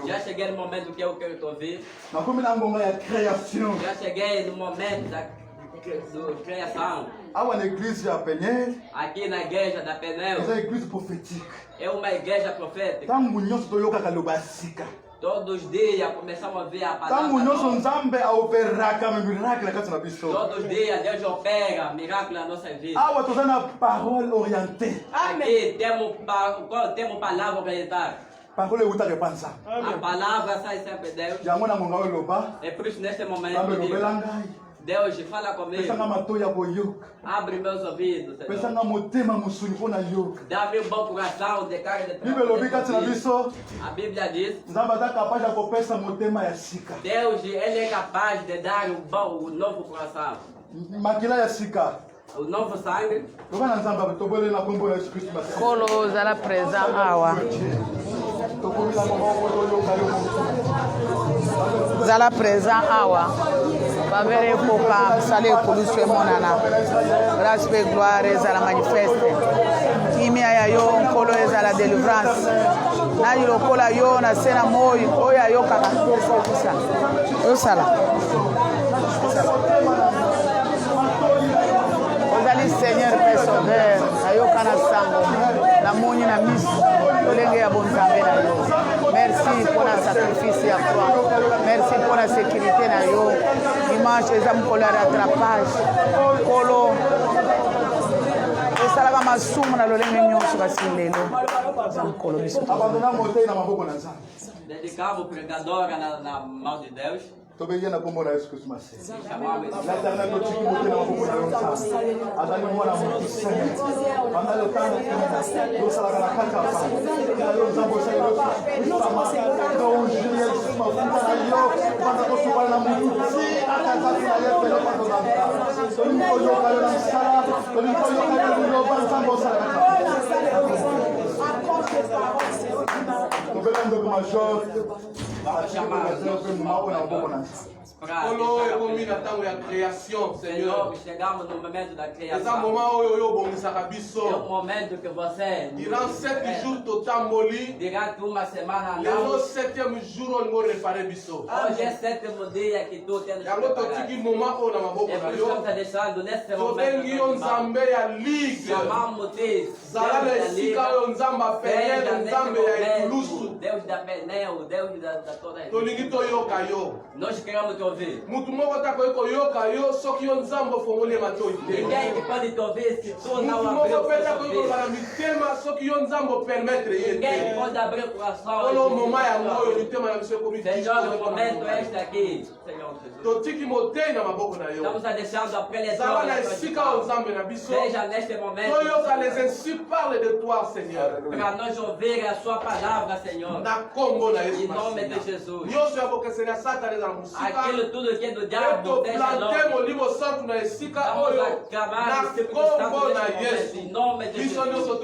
Já cheguei no momento que eu quero te ouvir. Já cheguei no momento da criação. Aqui na igreja da Penel. É uma igreja profética. Todos os dias começamos a ver a palavra. Todos os dias Deus opera milagre na nossa vida. Aqui temos palavra orientada. A palavra sai sempre de Deus. É por isso neste momento Deus fala comigo. Abre meus ouvidos. Dá-me um bom coração de carne de A Bíblia diz: Deus ele é capaz de dar um novo coração. O novo sangue. Colo zala présent awa. Zala présent awa. Favere popa sale kuluswe monana. Grâce gloire zala manifeste. Kimia ya yo kolo zala délivrance. Na yo kola yo na sena moyo oya yo kaka. Yo sala. Ozali Seigneur Père Sauveur, ayo kana sango, la moni na mis, tolenge ya bonzambe na yo. Merci pour la sacrifice ya croix. Merci pour la sécurité na yo. Dimanche eza mukolo ya rattrapage. Kolo esalaka masumu na lolenge nyonso kasi lelo. Eza mukolo biso. Dedicava o pregador na mão de Deus. L'éternel Chegamos no momento da criação. É o momento que você durant 7 jours total moli. Durante uma semana le 7e jour on réparer biso. Hoje é 7º dia que tu tens que deixando nesse momento. Deus da Penel, Deus da toda a Nós queremos te ouvir. Ninguém pode te ouvir se tu não abrir o coração. Ninguém pode abrir o coração. Senhor, o momento é este aqui, Senhor Jesus. Estamos a deixando a preleção. Seja neste momento para nós ouvir a sua palavra, Senhor. Em nome de Jesus. Aquilo tudo que é do diabo, deixa nós. Vamos acabar esse circunstância em nome de Jesus.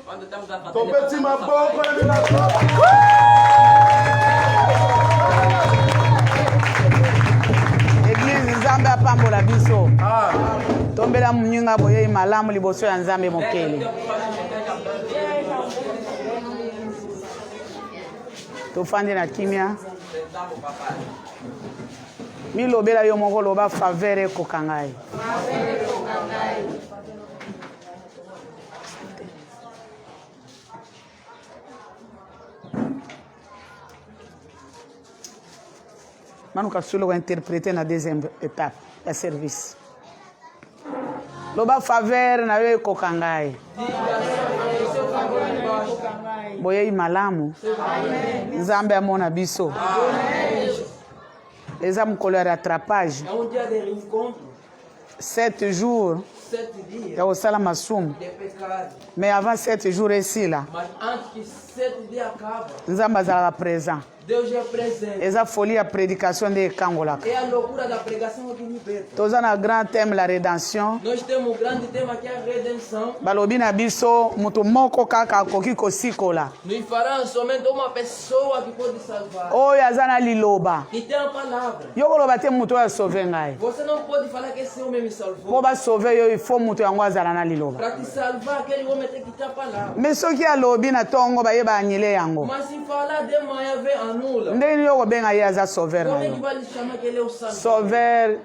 Quando estamos a Église Nzambe apambola biso. Tombela munyinga boye malamu liboso ya Nzambe mokele. Tofandi na kimia. Milobela yo moko loba faveur kokangai. Manu Kasulo va interpréter la deuxième étape, le service. Loba faveur na yo kokangai. Boye malamu. Nzambe amona biso. Les âmes colère rattrapage. 7 jours. Mais avant 7 jours ici là. 7 dias acaba. Nzamba zala présent. Deus é presente. Eza folie a prédication de Kangola. É a loucura da pregação que liberta. Toza na grand thème la rédemption. Nós temos um grande tema que é a redenção. Balobi na biso mutu moko kaka koki kosikola. Nos fará somente uma pessoa que pode salvar. Oyo aza na liloba. Que tem a palavra. Yo koloba te mutu oyo sauve ngai. Você não pode falar que esse homem me salvou. Po ba sauve yo il faut mutu yango azala na liloba. Para te salvar, aquele homem tem que ter a palavra. Mais soki alobi na tongo bayeba anyele yango. Mas se falar de manhã, vem anula. Ndenge yo kobenga ye aza sauveur na Como é que yo. vai lhe chamar que ele é o salvador? Sauveur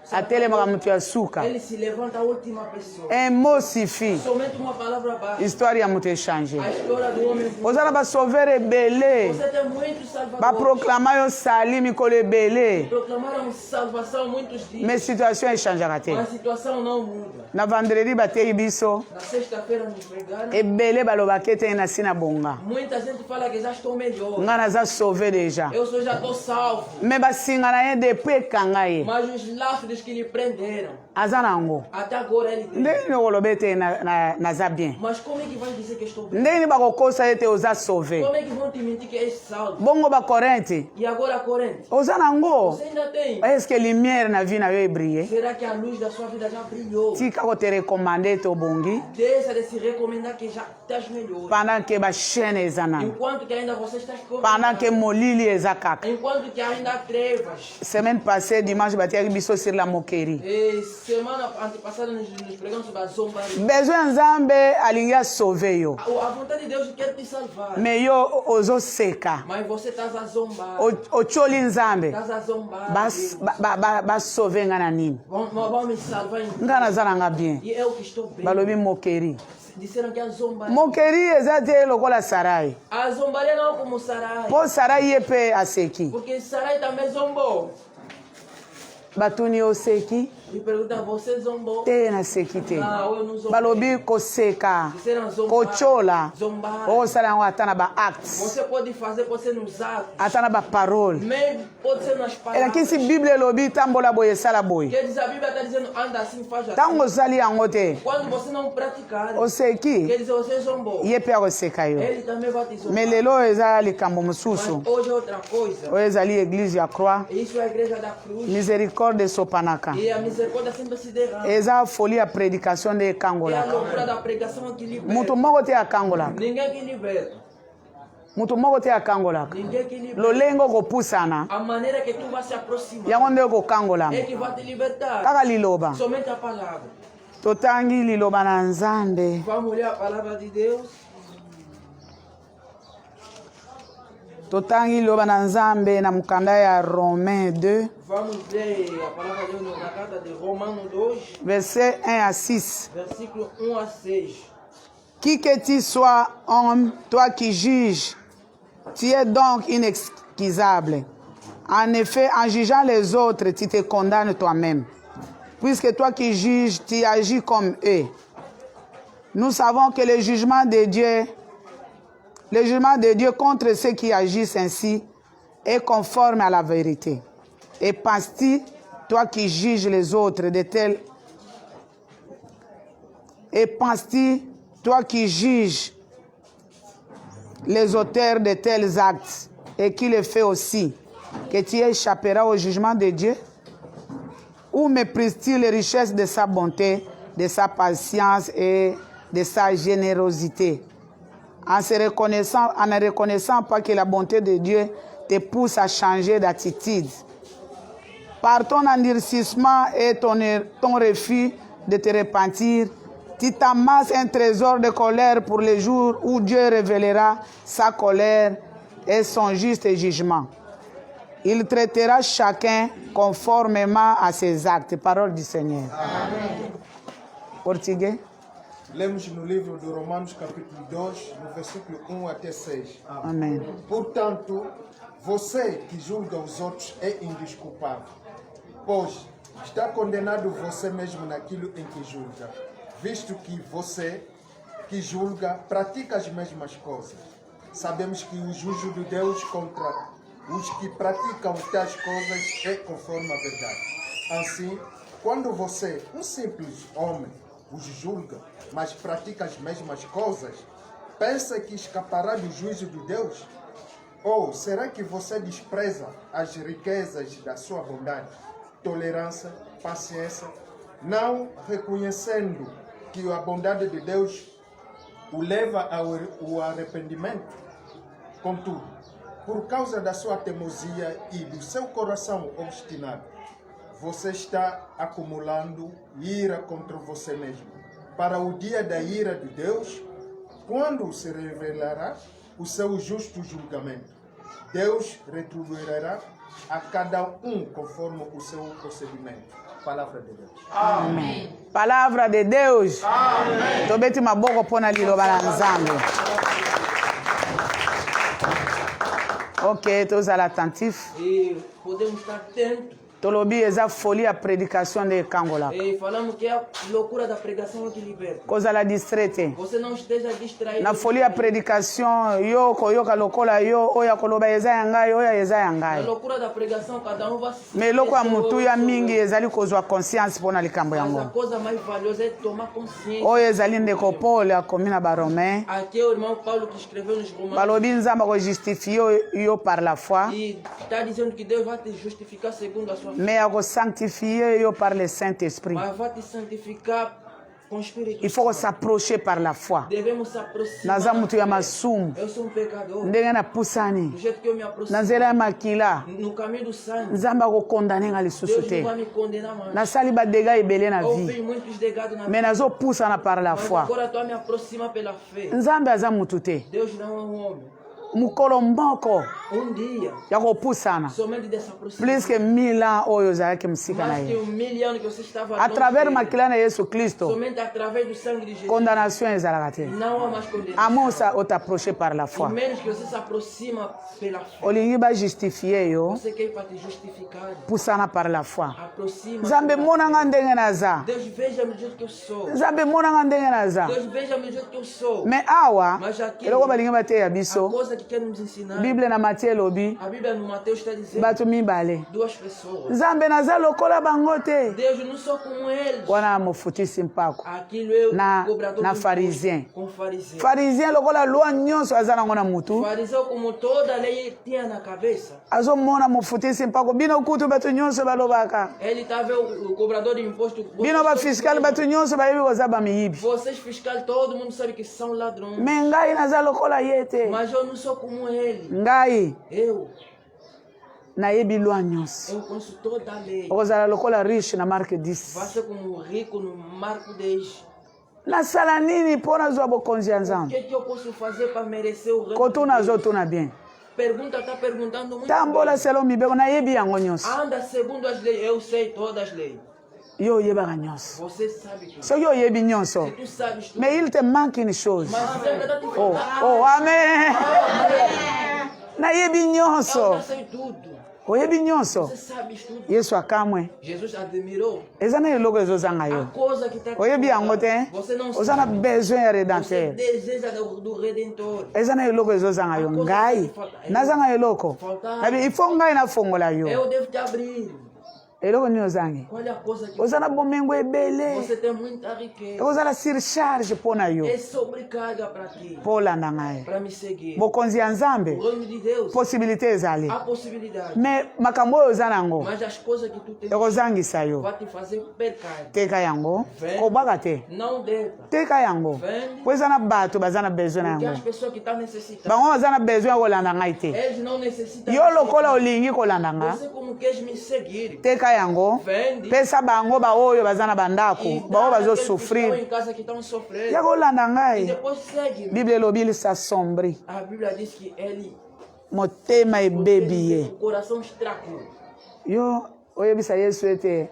atelemaka mutu ya suka. Ele se levanta a última pessoa. Un mot suffit. Somente uma palavra basta. Histoire ya mutu echange. A história do homem. Ozala basauveur ebele. Você tem muitos salvadores. Baproclama yo sali mikolo ebele. Proclamaram salvação muitos dias. Mais situation echangeaka te. Mas a situação não muda. Na vendredi bateki biso Na sexta-feira nos pregaram. ebele balobaki ete na si na bonga. Muita gente fala que já estou melhor. Nga naza sauve deja. Eu já estou salvo. Me basinga na ye depuis ekanga ye. Mas os laços que lhe prenderam, Aza nango. até agora ele tem. Ndenge nini okoloba ete naza bien. Mas como é que vai dizer que estou bem? Ndenge nini bakokosa ete oza sauve. Como é que vão te mentir que és salvo? Bongo bakorente E agora a corrente? oza nango. Você ainda tem? Est-ce que lumière na vie na yo ebrille? Será que a luz da sua vida já brilhou? Tika kote recommande ete obongi Deixa de se recomendar que já estás melhor. pendant que bachaîne eza nano. Enquanto que ainda você está Pendant que molili eza kaka. enquanto que ainda há trevas. Semaine passée dimanche batiaki biso sur la moquerie. E semana antepassada nos pregamos sobre a zombaria. Besoin nzambe alingi asauve yo. A vontade de Deus quer te salvar. me yo ozoseka Mas você está a zombar. otyoli nzambe Está a zombar. basauve nga na nini Vão me salvar. nga naza nanga bien E eu que estou bem. balobi mokeri Disseram que a zombaria. mokeri eza te lokola sarai A zombaria não é como Sarai. mpo sarai ye mpe aseki Porque Sarai também zombou. batuni oseki E pergunta, você zombou? te naseki te Não, eu não zombei. balobi koseka Disseram zombar. kotyola Zombar. okosala yango ata na baacte Você pode fazer, pode ser nos atos. ata na baparole Mas pode ser nas palavras. elakisi bible elobi tambola boye esala boye Quer dizer, a Bíblia está dizendo, anda assim, faz assim. ntango osali yango te Quando você não praticar, oseki quer dizer, você zombou. ye mpe akoseka yo Ele também vai te zombar. me lelo eza likambo Mas mosusu hoje é outra coisa. oyo ezali eglize ya croix Isso é a igreja da cruz. miséricorde esopanaka E a misericórdia sempre se derrama. eza folie ya prédication nde É a ekangolaka loucura da pregação que liberta. mutu moko te akangolaka Ninguém que liberta. mutu moko te akangolaka Ninguém que liberta. lolenge okopusana A maneira que tu vai se aproximar yango nde okokangolama é que vai te libertar. kaka liloba Somente a palavra. totangi liloba na nzambe Vamos ler a palavra de Deus. totangi liloba na nzambe na mokanda ya romain 2 Vamos ler a palavra de Deus na carta de Romanos 2, verset 1 à 6 versículo 1 a 6. qui que tu sois homme toi qui juges tu es donc inexcusable en effet en jugeant les autres tu te condamnes toi-même puisque toi qui juges tu agis comme eux nous savons que le jugement de Dieu contre ceux qui agissent ainsi est conforme à la vérité. Et penses-tu, toi qui juges les autres de tels... Et penses-tu, toi qui juges les auteurs de tels actes, et qui le fait aussi, que tu échapperas au jugement de Dieu? Ou méprises-tu les richesses de sa bonté, de sa patience et de sa générosité, en ne reconnaissant pas que la bonté de Dieu te pousse à changer d'attitude? Par ton endurcissement et ton refus de te repentir, tu t'amasses un trésor de colère pour le jour où Dieu révélera sa colère et son juste jugement. Il traitera chacun conformément à ses actes. Parole du Seigneur. Amen. Portugais. Lemos no livro de Romanos, capítulo 2, no versículo 1 até 6. Amém. Portanto, você que julga os outros é indesculpável, pois está condenado você mesmo naquilo em que julga, visto que você que julga pratica as mesmas coisas. Sabemos que o juízo de Deus contra os que praticam tais coisas é conforme a verdade. Assim, quando você, um simples homem, os julga, mas pratica as mesmas coisas, pensa que escapará do juízo de Deus? Ou será que você despreza as riquezas da sua bondade, tolerância, paciência, não reconhecendo que a bondade de Deus o leva ao arrependimento? Contudo, por causa da sua teimosia e do seu coração obstinado, você está acumulando ira contra você mesmo. Para o dia da ira de Deus, quando se revelará o seu justo julgamento, Deus retribuirá a cada um conforme o seu procedimento. Palavra de Deus. Amém. Palavra de Deus. Amém. Tobeti maboko pona liloba la nzambe. Ok, todos attentifs. E podemos estar atentos. Tolobi eza folie a prédication de Kangola. E falamos que a loucura da pregação que liberta. Coisa la distraite. Você não esteja distraído. Na folie a prédication yo koyoka lokola yo oya koloba eza yangai oya eza yangai. Na loucura da pregação cada um vai se Me loko ya mutu ya mingi ezali kozwa conscience pona likambo Mas a yango. coisa mais valiosa é tomar consciência. Oyo ezali ndeko Paul akomi na Baromain. Aqui é o irmão Paulo que escreveu nos Romanos. Balobi nzamba ko justifier yo par la foi. E está dizendo que Deus vai te justificar segundo a sua fé. Mais à sanctifier yo par le Saint-Esprit. Mas vai te santificar com o Espírito. Il faut s'approcher par la foi. Devemos se aproximar. Naza mutu ya masumu. Eu sou um pecador. Ndenge na pusani. Do jeito que eu me aproximo. Na nzela ya makila. No caminho do sangue. Nzamba ko condamner nga lisusu Deus te. não vai me condenar mais. Nasali ba dégâts ebele na Eu vie. vi muitos degados na Mais nazo pusa na par la Mas foi. agora tu me aproxima pela fé. Nzambe aza mutu te. Deus não é um homem. Mukolo mboko Dia, ya kopusana. somente dessa aproximação. Plus que 1000 ans oyo ozalaki mosika na Mais que ye. 1000 anos que você estava À travers longe dele. makila na Yesu Kristo, Somente através do sangue de Jesus. condamnation ezalaka te. Não há mais À condenação. moins o t'approcher par la E foi. menos que você se aproxima pela fé. Olingi ba justifier yo Você quer para te justificar. pusana par la foi. Aproxima. Nzambe pela mona fé. nga ndenge naza. Deus veja-me do jeito que eu sou. Nzambe mona nga ndenge naza. Deus veja-me do jeito que eu sou. Mais awa Mas aqui, eloko balingi bateya a biso coisa que quer nos ensinar. Bible na Matthieu elobi A Bíblia no Mateus está dizendo bato mibale. duas pessoas. Nzambe naza lokola bango te. Deus não sou como eles. Wana mofutisi mpako. Aquilo é o Na cobrador na do pharisien. imposto, com fariseu. Pharisien lokola loi nyonso aza nango na mutu. Fariseu, como toda a lei tinha na cabeça, Azomona mofutisi mpako bino kutu bato nyonso balobaka. ele estava o cobrador de imposto. Bino ba fiscal bato nyonso bayebi koza bamiyibi. Vocês fiscais, todo mundo sabe que são ladrões. Me ngai naza lokola ye te. Mas eu não sou como ele. Ngai Eu nayebi loi nyonso. conheço toda a lei. Okozala lokola riche na Mark Vai 10. ser como rico no Marco 10. Nasala nini mpo nazwa bokonzi ya O Nzambe? que eu posso fazer para merecer o reino? Koto nazotuna bien. Pergunta, está perguntando muito. Tambola selo mibeko nayebi yango nyonso. Anda segundo as leis. Eu sei todas as leis. Yo oyebaka nyonso. Você sabe tudo. Soki oyebi nyonso. Se tu sabes tudo. Mais il te manque une chose. Mas sempre está te Oh, faltando. oh, amen. Nayebi Eu nyonso. já sei tudo. Oyebi nyonso. Você sabe tudo. Yesu akamwe. Jesus admirou Eza na eloko ezozanga a yo. coisa que está aqui. Oyebi yango te? Você não Oza na sabe. besoin ya Você rédempteur. deseja do Redentor. Eza na eloko ezozanga yo. Ngai nazanga eloko. Nabi il faut ngai nafongola yo. Eu devo te abrir. Eloko nini ozangi? Qual é a coisa que Oza na bomengo ebele. você tem muita riqueza? Okozala surcharge mpo na yo É sobrecarga para ti. mpo olanda ngai. Para me seguir. Bokonzi ya Nzambe O reino de Deus. possibilité ezali. Há possibilidade. Mais makambo oyo oza nango Mas as coisas que tu tens ekozangisa yo. vai te fazer percar. Teka yango kobwaka te. Não deva. Teka yango mpo eza na bato baza na besoin na Porque as yango. pessoas que estão necessitadas, Bango baza na besoin ya kolanda ngai te. eles não necessitam. Yo lokola olingi kolanda nga Você como queres me seguir? teka yango Vende. pesa bango baoyo baza na bandako E bango dá àqueles que estão bazosufrir em casa que estão sofrendo. ya kolanda E ngai. depois segue. Bible elobi lisasombri A Bíblia diz que ele motema ebebi ye. o coração estraco. Yo oyebisa Yesu ete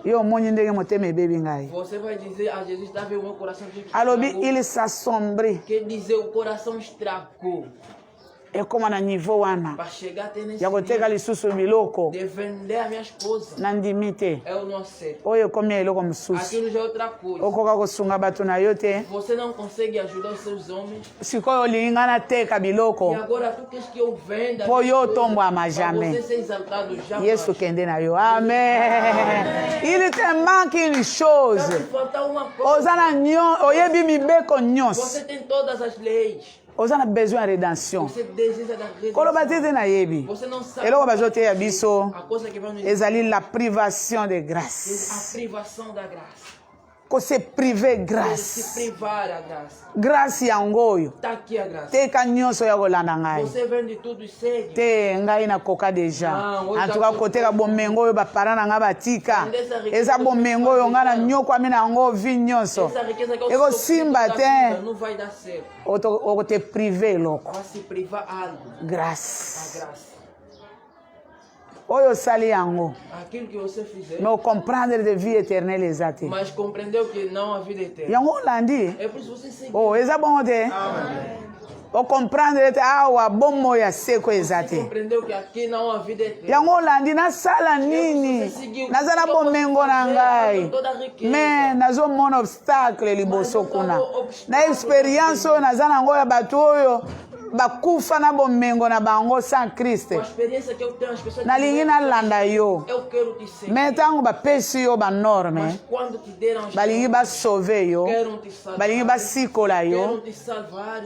yo omoni ndenge motema ebebi ngai. Você vai dizer a Jesus, está vendo o meu coração Alobi estragou. il s'assombrit. Quer dizer o coração estragou. ekoma na niveau wana Para chegar até nesse ya koteka lisusu biloko de vender a minha esposa. nandimi te Eu não aceito. oyo ekomi eloko mosusu Aquilo já é outra coisa. okoka kosunga bato na yo te Você não consegue ajudar os seus homens. sikoyo olingi ngai nateka E biloko agora tu queres que eu venda. mpo yo otombwama Para jamais você ser exaltado jamais. yesu kende na yo amen il te manque une chose Se faltar uma coisa, oza na oyebi mibeko nyonso você tem todas as leis. oza na besoin ya rédemption Você deseja da redenção. koloba te te nayebi Você não sabe eloko bazoteya biso a coisa que vai nos ezali la privation de a grâce privação da graça. kose prive Se grâce privar a graça. grâce yango oyo Está aqui a graça. teka nyonso ya kolanda ngai Você vende tudo e segue. te ngai nakoka deja Não, antuka koteka bomengo oyo bapara na ngai batika eza bomengo oyo ngai na nyokwami na yango vi nyonso Essa riqueza que eu ekosimba da te vida não vai dar certo. okote prive eloko Vai se privar algo. A grâce graça. oyo osali yango Aquilo que você fizer. me ocomprendre de vie éternelle eza te Mas compreendeu que não há vida eterna. yango olandi É por isso que você segue. o eza bongo te ocomprendre te awa bomoi ya seko eza te Compreendeu que aqui não há vida eterna. yango olandi nasala nini naza na bomengo na ngai me nazomona obstacle liboso kuna na experience oyo naza nango ya bato oyo bakufa na bomengo na bango sans Christ Com a experiência que eu tenho, as pessoas nalingi nalanda yo eu quero te seguir. me ntango bapesi yo banorme Mas quando te deram as balingi basauve yo quero te salvar. balingi basikola Quero yo te salvar.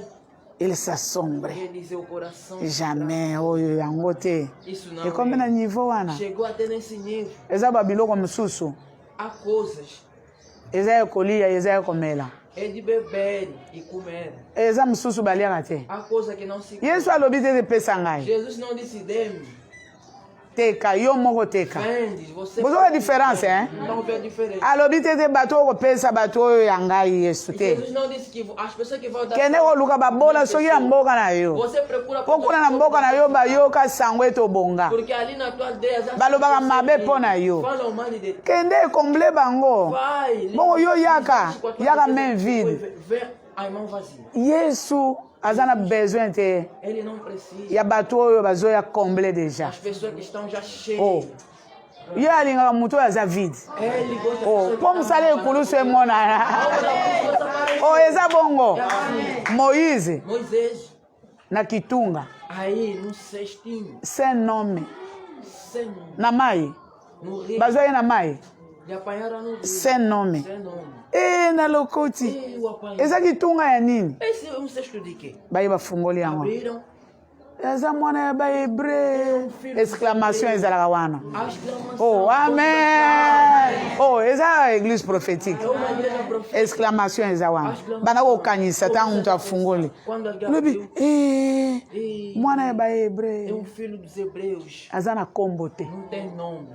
il s'assombre Eles é o coração. jamais oyo yango te Isso não ekomi na niveau wana chegou até nesse nível. eza babiloko mosusu Há coisas. eza ya kolia eza ya komela É de beber e comer. eza mosusu baliaka te Há coisa que não se yesu alobi te pesa ngai Jesus não disse dê-me. teka yo moko teka Vendes. Você bozoka diference não vê a diferença. alobi te bato oyo kopesa bato oyo ya ngai yesu te Jesus não disse que as pessoas que vão dar. kende koluka babola soki ya mboka na yo Você procura mpo kuna na mboka na yo bayoka sango ete obonga porque ali na tua aldeia já balobaka mabe mpo na yo falam mal de ti. kende ekomble bango Vai. bongo yo yaka main vide Vê a mão vazia. yesu aza na besoin te Ele não precisa. ya bato oyo bazoya comble deja As pessoas que estão já cheias. oh. ye alingaka moto oyo aza vide Ele gosta oh. mpo mosala ekulusu emonana oh, eza bongo moïse Moisés, na kitunga aí no cestinho, sem nome sem na mai no rio, bazwa ye na mai lhe apanharam no rio, sem nome sem nome. e na lokoti E o apanharam. eza kitunga ya nini Esse é um cesto de quê? baye bafungoli yango Abriram eza mwana ya bahebre exclamation ezalaka wana a exclamação. oh amen oh eza église prophétique É uma igreja profética. exclamation eza wana banda kokanisa ntango moto afungoli Quando alguém lobi abriu, e mwana ya é bahebre filho dos hebreus. aza na nkombo te Não tem nome.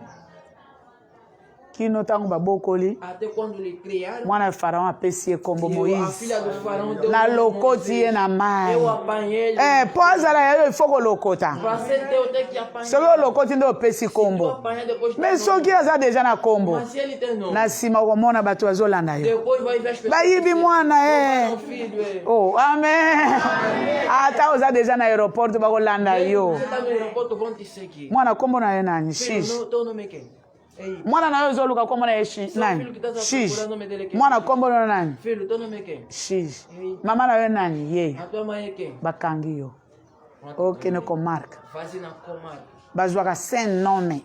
kino ntango babokoli Até quando lhe criaram, mwana ya faraon apesi ye nkombo a moïse filha do faraó deu na o nome lokoti ye Moisés. na mai Eu apanhei ele. mpo azala yayo ifo kolokota Para ser teu, tem que apanhar. soki olokoti nde opesi Eu nkombo apanhei depois me soki aza deja na nkombo Mas se ele tem nome, na nsima okomona bato bazolanda yo depois vai ver as pessoas. bayibi mwana Roubaram o filho, é. oh amen ata oza deja na aéroport bakolanda yo Você está no aeroporto, vão te seguir. mwana nkombo na ye nani Filho, shish teu nome é quem? Ei, mwana na yo ezoluka nkombo na ye seu filho nani que está shish procurando o nome dele é quem? mwana nkombo na yo nani Filho, teu nome é quem? shish Ei, mama na yo nani ye a tua mãe é quem? bakangi yo okende komarka Faz na comarca. bazwaka sem nome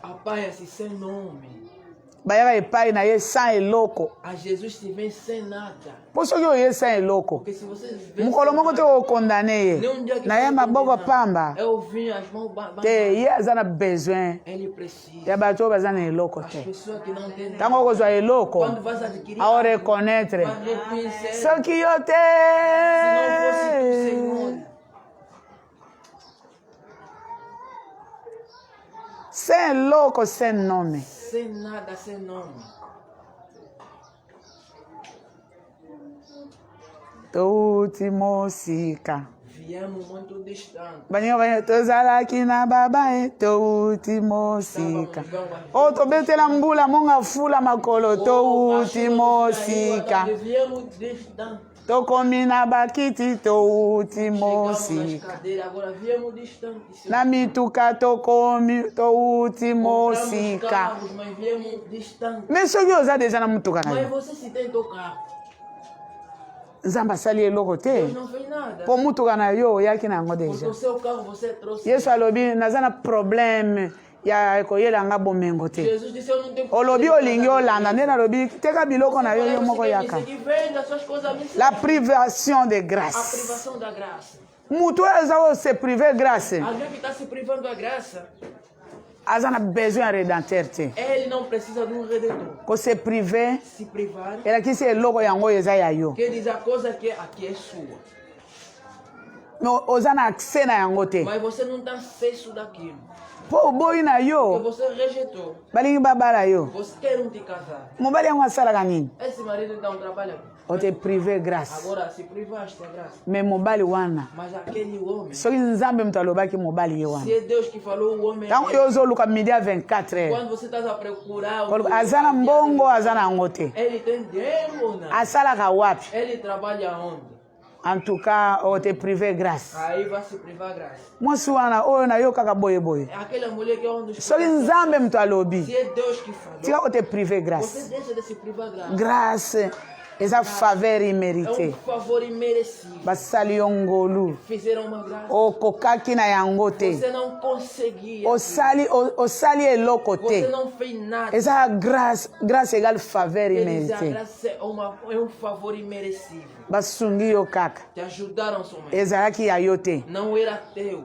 Apanha-se sem nome. bayaka epai na ye sans eloko A Jesus se vem sem nada. mpo soki oye sans eloko Porque se você vê mokolo moko te okondane ye nenhum dia que na ye você maboko condenar, pamba eu vim as mãos te ye aza na besoin Ele precisa. ya bato oyo baza na eloko As te pessoas que não têm ntango okozwa eloko quando vais adquirir aoreconnaître vai reconhecer. soki yo Se não fosse do te Senhor, sem eloko sem nome sem nada, sem nome. touti mosika Viemos muito distante. baninga tozalaki na baba e touti mosika o tobetela mbula monga fula makolo touti mosika Viemos distante. tokomi na bakiti touti mosika Agora viemos distante, Senhor. na mituka tokomi touti Compramos mosika carros, mas viemos distante. mais soki oza deja na mutuka na Mas yo você se tem teu carro. nzambe asali eloko te Deus não fez nada. mpo mutuka na yo oyaki na yango Porque deja o seu carro você trouxe. yesu alobi naza na problème ya koyela nga bomengo te Jesus disse, eu não tenho olobi olingi olanda nde nalobi teka biloko na yo yo moko Você yaka que venda suas coisas a mim. la privation de A grâce privação da graça. mutu oyo aza kose prive grâce Alguém que está se privando da graça, aza na besoin ya rédempteur te ele não precisa de um redentor. kose prive Se privar, elakisi eloko yango oyo eza ya yo quer dizer a coisa que aqui é sua. me oza na accès na yango te Mas você não tem acesso daquilo. mpo oboyi na Porque yo você rejeitou. balingi babala yo Você quer te casar. mobali yango asalaka nini Esse marido então trabalha. ote prive grâce Agora se privaste da graça. me mobali wana Mas aquele homem, soki nzambe moto alobaki mobali ye wana se é Deus que falou o homem. ntango yo ozoluka midi ya 24 heures Quando você está a procurar, o aza na mbongo aza na yango te ele tem dinheiro ou não? asalaka wapi Ele trabalha onde? en tout cas ote prive grâce Aí vai se privar a graça. mwasi wana oyo na yo kaka boyeboye É aquela mulher que é onde os soki nzambe moto alobi se é Deus que falou, tika ote prive grâce você deixa de se privar a graça. grâce eza faveur É imérité favor imerecido. basali yo ngolu Fizeram uma graça. okokaki na yango te Você não conseguia. osali eloko Você te não fez nada. eza grâce égale faveur Quer dizer, a imérité graça é um favor imerecido. basungi yo kaka Te ajudaram somente. ezalaki ya yo te Não era teu.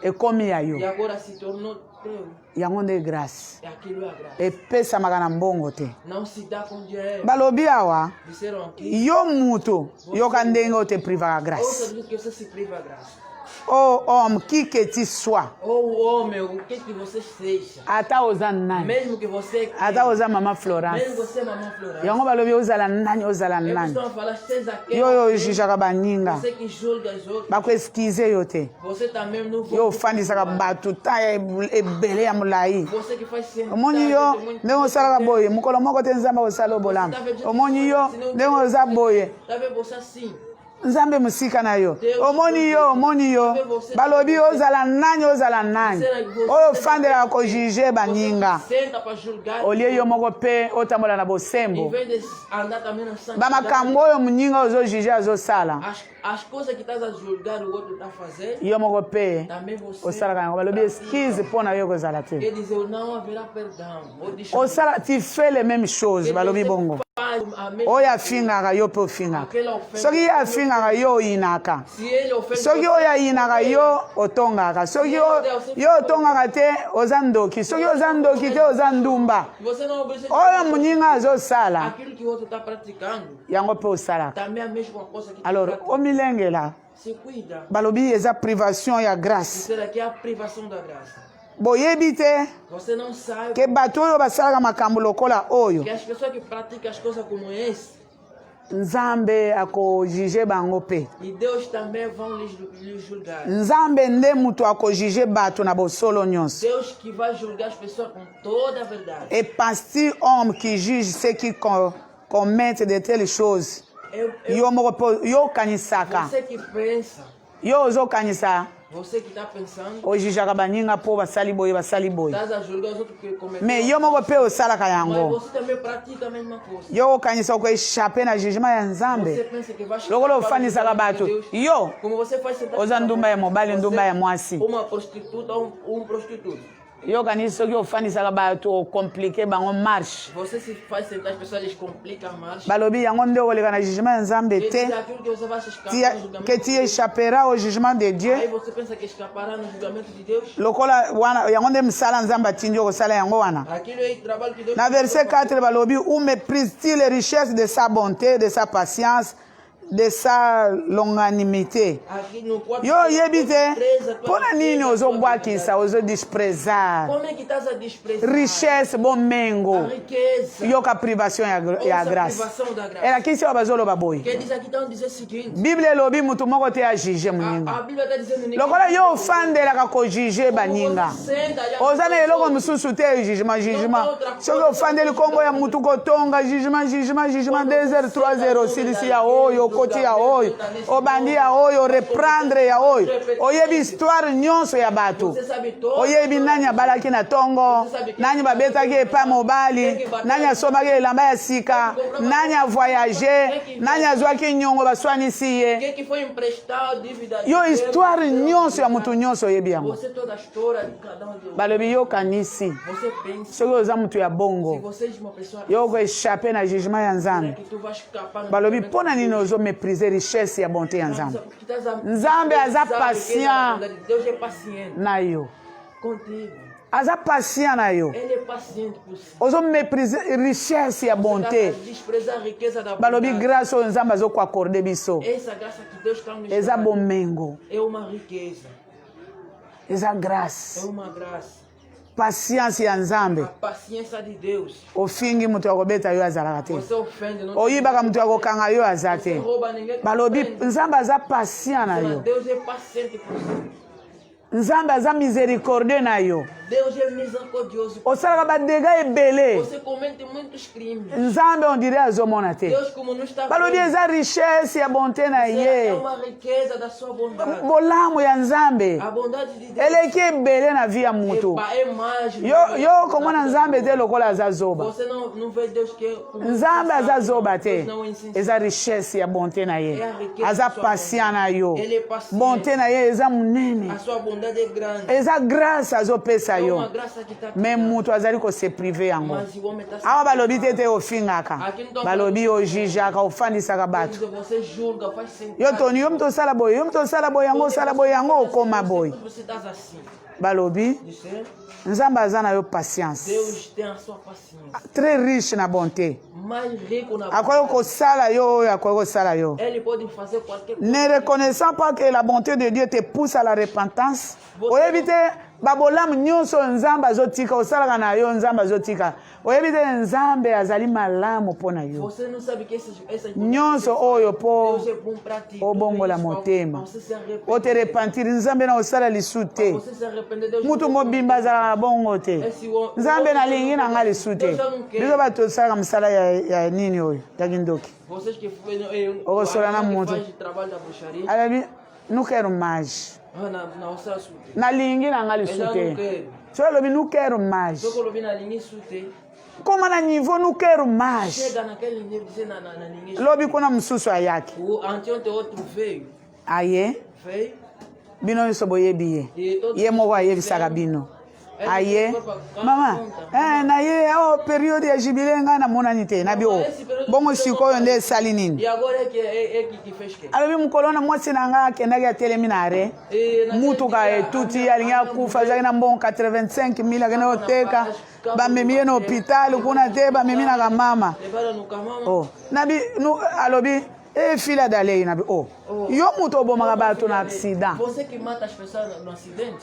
ekomi ya E yo agora se tornou teu. yango nde grâce E aquilo é a graça. epesamaka na mbongo te Não se dá com dinheiro. balobi awa Disseram aqui. yo mutu yoka ndenge ote privaka Ouça grâce do que você se priva a graça. o homme qui que tu sois Ou o homem, o que você seja. ata oza nani Mesmo que você. ata oza mama Mesmo florence você, mamãe Florence. yango balobi ozala nani ozala Eles nani estão a falar, seja quem. yo oyo ojujaka baninga Você que julga os outros. bakoeskize yo te Você também não yo ofandisaka bato ta ebele ya molai Você que faz sentar. omoni yo ndenge osalaka boye mokolo moko te nzambe akosala obolamu omoni yo ndenge oza boye Tá vendo você assim? nzambe mosika na yo omoni yo balobi ozala nani oyo ofandelaka kojuge baninga Senta para julgar. olie yo moko mpe otambola na Em bosembo vez de andar também na santidade. bamakambo oyo moninga ozojuge azosala As coisas que estás a julgar o outro está a fazer, yo moko mpe também você. osalaka yango balobi eskize mpo na yo kozala te Quer dizer, não haverá perdão. Ou desculpa. osala tu fais les mêmes choses balobi bongo Faz a mesma oyo afingaka yo mpe ofingaka Aquela ofensa. soki ye afingaka yo oyinaka Se ele ofende soki você, oyo ayinaka yo otongaka soki yo otongaka te oza ndoki soki oza ndoki te oza ndumba você não obedece oyo moninga azosala aquilo que o outro está praticando. yango mpe osalaka Também a mesma coisa que tu alors pratica. omilengela Se cuida. balobi eza privation ya grâce Isso aqui é a privação da graça. boyebi te Você não sabe ke bato oyo basalaka makambo lokola oyo que as pessoas que praticam as coisas como esse, nzambe akojuge bango mpe e Deus também vão lhes julgar. nzambe nde moto akojuge bato na bosolo nyonso Deus que vai julgar as pessoas com toda a verdade. et parti homme qui juge ceux qui commettent de telles choses yo moko mpe yo okanisaka Você que pensa, yo ozokanisa você que está pensando, ojujaka baninga mpo basali boye estás a julgar os outros que cometeram. me yo moko mpe osalaka Mas yango você também pratica a mesma coisa. yo okanisa okoeshape na jugement ya Você nzambe pensa que vai lokola escapar do ofanisaka julgamento bato de Deus. yo Como você faz sentar oza ndumba ya mobali ndumba ya mwasi uma prostituta ou prostituto. yo kanisi soki ofanisaka bato okomplike bango marche Você se faz sentar, as pessoas lhes complicam mais. balobi yango nde okoleka na jugement ya nzambe te Aquilo que você vai se escapar no julgamento que de tu Deus. échapperas au jugement de Dieu Aí você pensa que escapará no julgamento de Deus. lokola wana yango nde mosala nzambe atindi okosala yango wana Aquilo é o trabalho que Deus na verset 4 balobi où méprise-t-il les richesses de sa bonté de sa patience de sa longanimité Aqui no 4, yo oyebi te mpona nini ozobwakisa ozodisprezar como é que estás a desprezar richesse a bomengo riqueza? yoka privation ya Ouça a grâce privação da graça. elakisi oyo bazoloba boye Quer dizer aqui estão dizendo o seguinte: bible elobi motu moko te ajuge moninga a Bíblia está dizendo ninguém. lokola yo ofandelaka kojuge baninga oza na eloko mosusu te jugement soki ofandeli nkombo ya mutu kotonga jugement 2 heures 3 heures osilisi ya oyo okoti ya oyo obandi ya oyo reprendre ya oyo oyebi histoire nyonso ya bato oyebi nani abalaki na tongo nani babetaki epa mobali nani asomaki elamba ya sika nani avoyage nani azwaki nyongo baswanisi ye yo histoire nyonso ya mutu nyonso oyebi yango balobi yo kanisi soki oza mutu ya bongo yo okoéchappe na jugement ya nzambe balobi mpona nini ozoméprise richesse ya bonté ya nzambe nzambe aza patient na yo aza patient na yo ozoméprise richesse ya bonté balobi grâce oyo nzambe azokuakorde biso eza bomengo eza grâce patience ya nzambe ofingi mutu akobeta yo azalaka te oyibaka mutu akokanga yo aza te balobi nzambe aza patient na yo nzambe aza miséricorde na yo osalaka badega ebele nzambe on dirait azomona te balobi eza richesse ya bonté na ye bolamu ya nzambe eleki ebele na vi ya mutu yo komona nzambe te lokola aza zoba nzambe aza zoba te eza richesse ya bonté na ye aza patient na yo bonté na ye eza monene eza grâce azopesa yo me mutu azali kose prive yango awa balobi te ofingaka balobi ojijaka ofandisaka bato yo toni yo mutu osala boye yo mutu osala boye yango osala boye yango okoma boye balobi nzambe aza na yo patience très riche na bonté akoki kosala yo oyo akoki kosala yo ne reconnaissant pas que la bonté de Dieu te pousse à la repentance oyebi te babolamu nyonso nzambe azotika osalaka na yo nzambe azotika oyebi te nzambe azali malamu mpo na yo nyonso oyo mpo obongola motema ote repentiri nzambe na osala lisu te mutu mobimba azalaka na bongo te nzambe nalingi na nga lisu te biso bato osalaka mosala ya nini oyo ya kindoki okosola na mutu alabi nukeru maji nalingi na nga lisu te so olobi nukeru maji koma na niveau nukeru maji lobi kuna mosusu ayaki aye bino nyonso boyebi ye ye moko ayebisaka bino aye mama na ye o periode ya jibile ngai namonani te nabi o bongo sikoyo nde esali nini alobi mokolo na mwasi na ngai akendaki atelemi na are mutuka etuti alingi akufa azalaki na mbongo 85,000 akende oteka bamemi ye na hôpital kuna te bamemi naka mama nabi alobi fila dalei nabi yo mutu obomaka bato na accident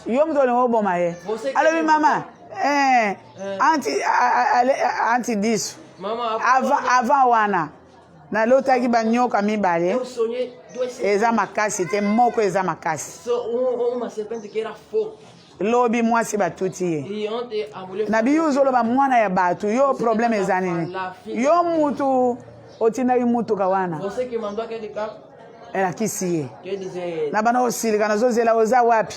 yo mutu olingi oboma ye alobi mama anti diso avant wana nalotaki banyoka mibale eza makasi te moko eza makasi lobi mwasi batuti ye nabi yo ozoloba mwana ya bato yo problème eza nini yo mutu otindaki mutuka wana elakisi ye na bana osilika nazozela oza wapi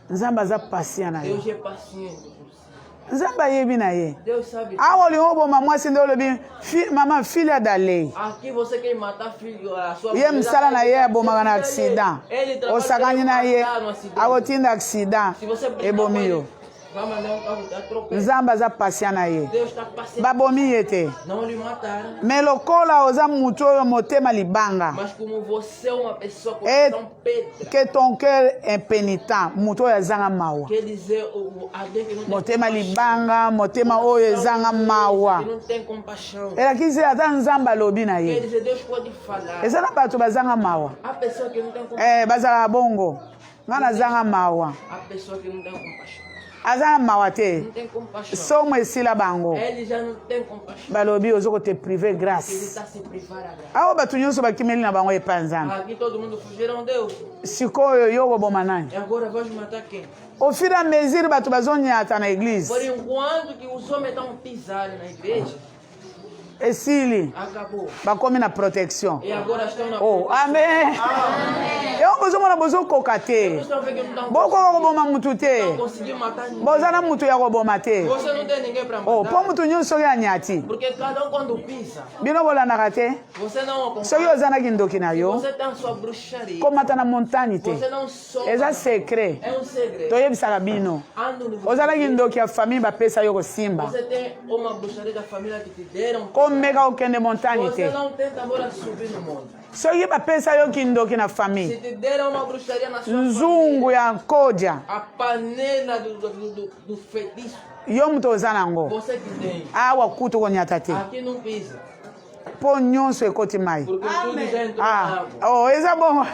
nzambe aza patient na yo nzambe ayebi na ye awa olingi oboma mwasi nde olobi mama file adalei ye msala na ye abomaka na accident osakani na ye akotinda accident ebomi yo nzambe aza patient na ye babomi ye te me lokola oza mutu oyo motema libanga que ton cœur impénitent mutu oyo azanga mawa motema libanga motema oyo ezanga mawa elakisi ata nzambe alobi na ye eza na bato bazanga mawa bazala bongo nga nazanga mawa aza mawa te somo esila bango balobi ozoko te prive grâce awo bato nyonso bakimeli na bango epa nzambe sikoyo yo koboma nani au fur et à mesure bato bazonyata na église esili Acabou. bakomi na protection. E agora estão na Oh, amen. Eu bozomona bozokoka te. Bokoka koboma mutu te. Não conseguiu matar ninguém. Bozana mutu ya koboma te. Você não tem ninguém para matar. Oh, po mutu nyonso oyo anyati. Porque cada quando pisa, Bino bolandaka te. você não Soki acompanha. ozanaki ndoki na yo, Você tem sua bruxaria. komata na montagne te. Você não soube. Eza secret. É segredo. Toyebisaka bino. Ando no Ozalaki ndoki ya famille bapesa yo kosimba. Você tem uma bruxaria da família que te deram. Komeka okende montagne Você te. não tenta agora subir no mundo. Soki bapesa yo kindoki na Se famille. te deram uma bruxaria na sua Nzungu ya nkoja. a panela do feitiço, Yo mutu oza nango. você que tem. Awa kutu konyata te. Aqui não pisa. Po nyonso ekoti mai. Porque tudo já entrou na Ah, água. oh, eza bongo.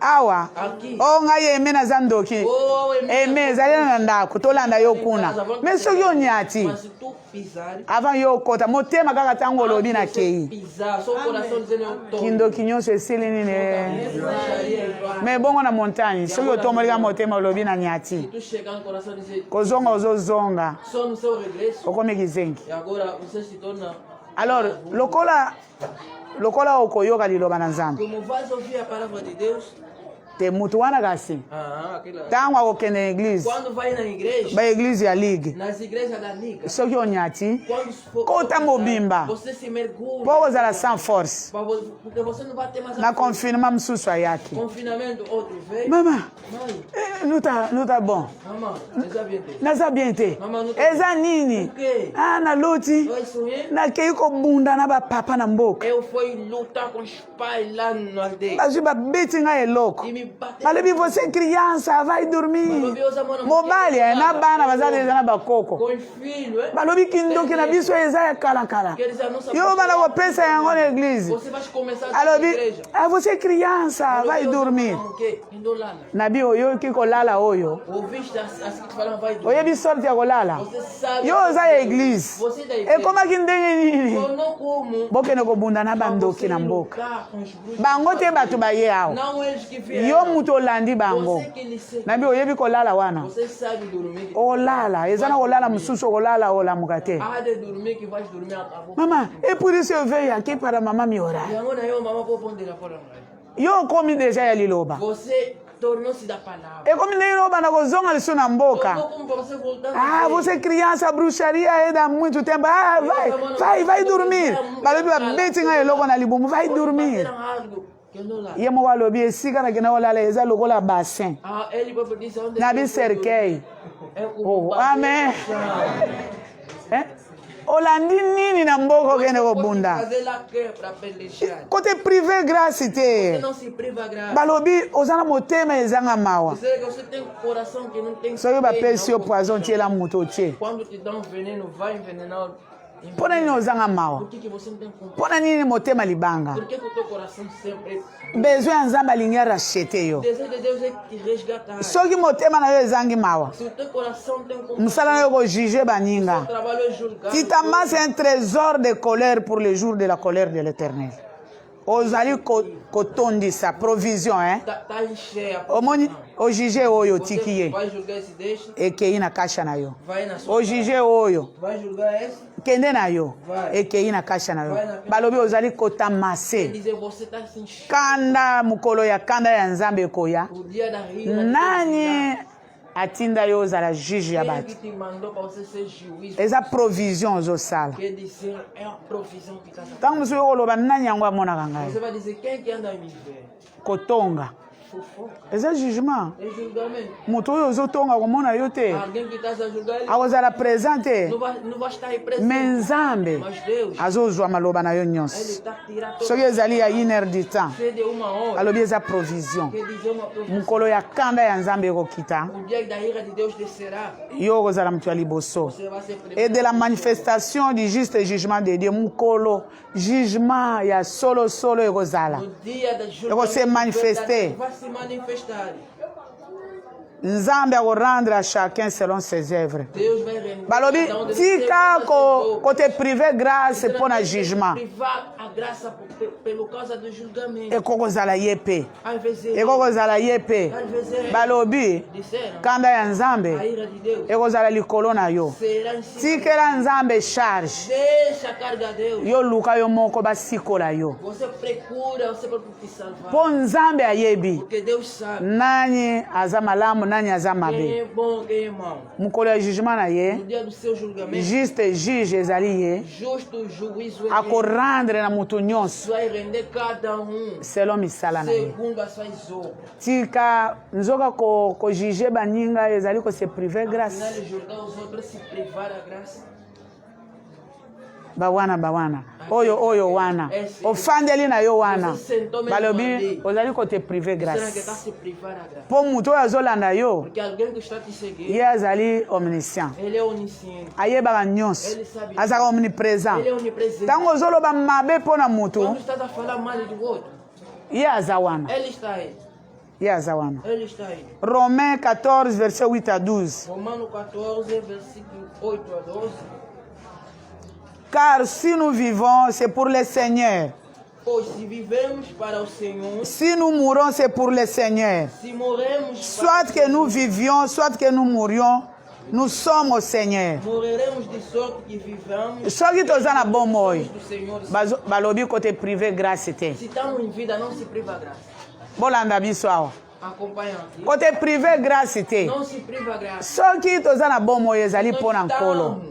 Awa. Aqui. Oh, ngai eme naza ndoki. Oh, Eme ezali na ndako tolanda yo kuna. Me soki onyati. Mas se tu pisar, Avant yo okota motema kaka ntango olobi na kei. pisar, só o coração dizendo eu tô. Kindoki nyonso esili nini. Bruxaria, Me bongo na montagne. Soki otombolika motema olobi na nyati. tu chegar no coração e dizer, Kozonga ozozonga. só no seu regresso, Okomi kizengi. e agora você se torna. Alors, lokola okoyoka liloba na Nzambe. Como vais ouvir a palavra de Deus, Te mutu wana kasi. aquela. Ntango akokende na eglise. Quando vai na igreja, Ba eglise ya ligue. nas igrejas da liga, Soki onyati. quando for, Kota mobimba. você se mergulha. Po kozala sans force. Porque você não vai ter mais Na confinement mosusu ayaki. confinamento, outro vez. Mama, Mãe, não tá bom. maman, déjà bien te. Naza bien te. Mama, não tá Eza nini? O quê? Ah, naloti. Vai sonhar? Nakei kobunda na bapapa na mboka. Eu fui lutar com os pais lá no aldeia. Bazwi babeti ngai eloko. E me bater. Balobi você criança, vai dormir. Mobali na bana bazali eza na bakoko. Com os filhos, hein? Balobi kindoki na biso eza ya kalakala. Quer dizer, a nossa Yo bana kopesa yango na eglise. Você vai começar a Alobi, igreja. ah, você criança, vai dormir. O quê? Indo lá. Nabi oyoki kolala oyo. Ouviste assim que falam, vai dormir. Oyebi sorte ya kolala. Você sabe. Yo oza ya eglise. Você da igreja. Ekomaki ndenge nini? Eu não como. Bokende kobunda na Pra bandoki você na mboka. lutar com os bruxos. Bango te bato baye awa. Não eles que vieram. Yo mutu olandi bango. Você que lhe serve. Nabi oyebi kolala wana. Você sabe dormir. Olala, eza na kolala mosusu kolala olamuka te. Ah, de dormir que vais dormir acabou. Mama, e por isso eu veio aqui para mamãe me orar. E agora eu, mamãe, vou pôr na fora. Yo komi deja ya liloba. Você tornou-se da palavra. E komi ndenge liloba na kozonga lisu na mboka. Não como para você voltar. Ah, você criança, bruxaria é há muito tempo. Ah, vai dormir. Balobi babeti ngai eloko na libumu, vai dormir. Ye moko alobi esika na kena olala eza lokola bassin. Ah, ele vai dizer onde. Na biserkei. Oh, amen. Olandi nini na mboka okende kobunda. Fazer lá que para pelejar. Côté privé grâce te. Você não se priva graça. Balobi oza na motema ezanga mawa. Você tem coração que não tem. Soki bapesi yo poison tiela moto otie. Quando te dão veneno, vai envenenar. Mpona nini ozanga mawa? Por que você não tem confiança? Mpona nini motema libanga? Por que o teu coração sempre. Besoin ya nzambe alingi arachete yo. O desejo de Deus é te resgatar. Soki motema na yo ezangi mawa, Se o teu coração tem confiança, mosala na yo kojuge baninga. o trabalho é julgar. Tu t'amasses un trésor de colère pour le jour de la colère de l'Éternel. Ozali kotondisa provision, hein? Tá encher. Omoni ojuge oyo tiki ye. Vai julgar esse deixa. Ekei na kasha na yo. Vai na sua. Ojuge oyo Vai julgar esse. kende na yo. Vai. Ekei na kasha na yo. Balobi ozali kotamase. Dizer você tá se enchendo. Kanda mukolo ya kanda ya Nzambe koya. O dia da rira. Nani atinda yo ozala juge ya Quem bato. que te mandou para você ser juiz? Eza provision ozosala. Quer dizer, é a provisão que está Ntango mosusu okoloba nani yango amonaka ngai. Você vai dizer quem que anda a me ver? Kotonga. Fofoca. Eza jugement. É julgamento. Moto oyo ozotonga komona yo te. Alguém que está a julgar ele akozala présent te. não vai estar aí presente. Me Nzambe Mas Deus, azozwa maloba na yo ele nyonso. está tirando todo soki ezali ya 1 heure du temps o de uma hora. alobi eza provision. Quer dizer uma provisão. mokolo ya kanda ya Nzambe ekokita O dia da ira de Deus descerá. yo okozala moto ya liboso. Você vai ser Et de la manifestation du juste jugement de Dieu, mokolo jugement ya solo ekozala. No dia da Eu vou se manifestar. vai se manifestar. Nzambe a rendre à chacun selon ses œuvres. Deus vai render Balobi, cada de tika vocês ko te priver grâce pour na jugement. privar a graça pelo causa do julgamento. E koko zala yepe. Às vezes E koko zala yepe. Balobi, disseram kanda ya Nzambe, a ira de Deus e kozala likolo na yo. será em cima. Tikela Nzambe charge. Deixa a carga a Deus. Yo luka yo moko basikola yo. Você procura, você pode te salvar. Po Nzambe ayebi. Porque Deus sabe Nani aza malamu, nani aza quem mabe. é bom, quem é mau. Mukolo ya jugement na No ye, dia do seu julgamento, juste juge ezali ye, justo juízo é akorendre na mutu nyonso vai render cada selon misala na ye. segundo as suas obras. Tika nzoka ko juge baninga ezali ko se priver grâce. Afinal, de julgar os outros se privar a graça. Bawana. Oyo wana. Ofandeli na yo wana. Você sentou mesmo Balobi ali. ozali ko te priver Será que grâce. está se privar a graça? Po mutu oyo azolanda yo, Porque alguém que está te seguindo, ye azali omniscient. ele é onisciente, Ayebaka nyonso. ele sabe, Azaka omnipresent. ele é onipresente. Tango ozoloba mabe mpo na mutu, Quando estás a falar mal do outro, ye aza wana. ele está aí. Ye aza wana. Ele está aí. Romains 14, verset 8 à 12. Romanos 14, versículo 8 a 12. Car si nous vivons, c'est pour le Seigneur. Pois se vivemos para o Senhor, Si nous mourons, c'est pour le Seigneur. se morremos Soit que nous vivions, soit que nous mourions, nous sommes au Seigneur. morreremos de sorte que vivamos Soki toza na bomoi, do Senhor. balobi côté privé grâce te. Se estamos em vida, não se priva a graça. Bolanda biso awa. Acompanha aqui. Côté privé grâce te. Não se priva a graça. Soki toza na bomoi ezali mpo na nkolo.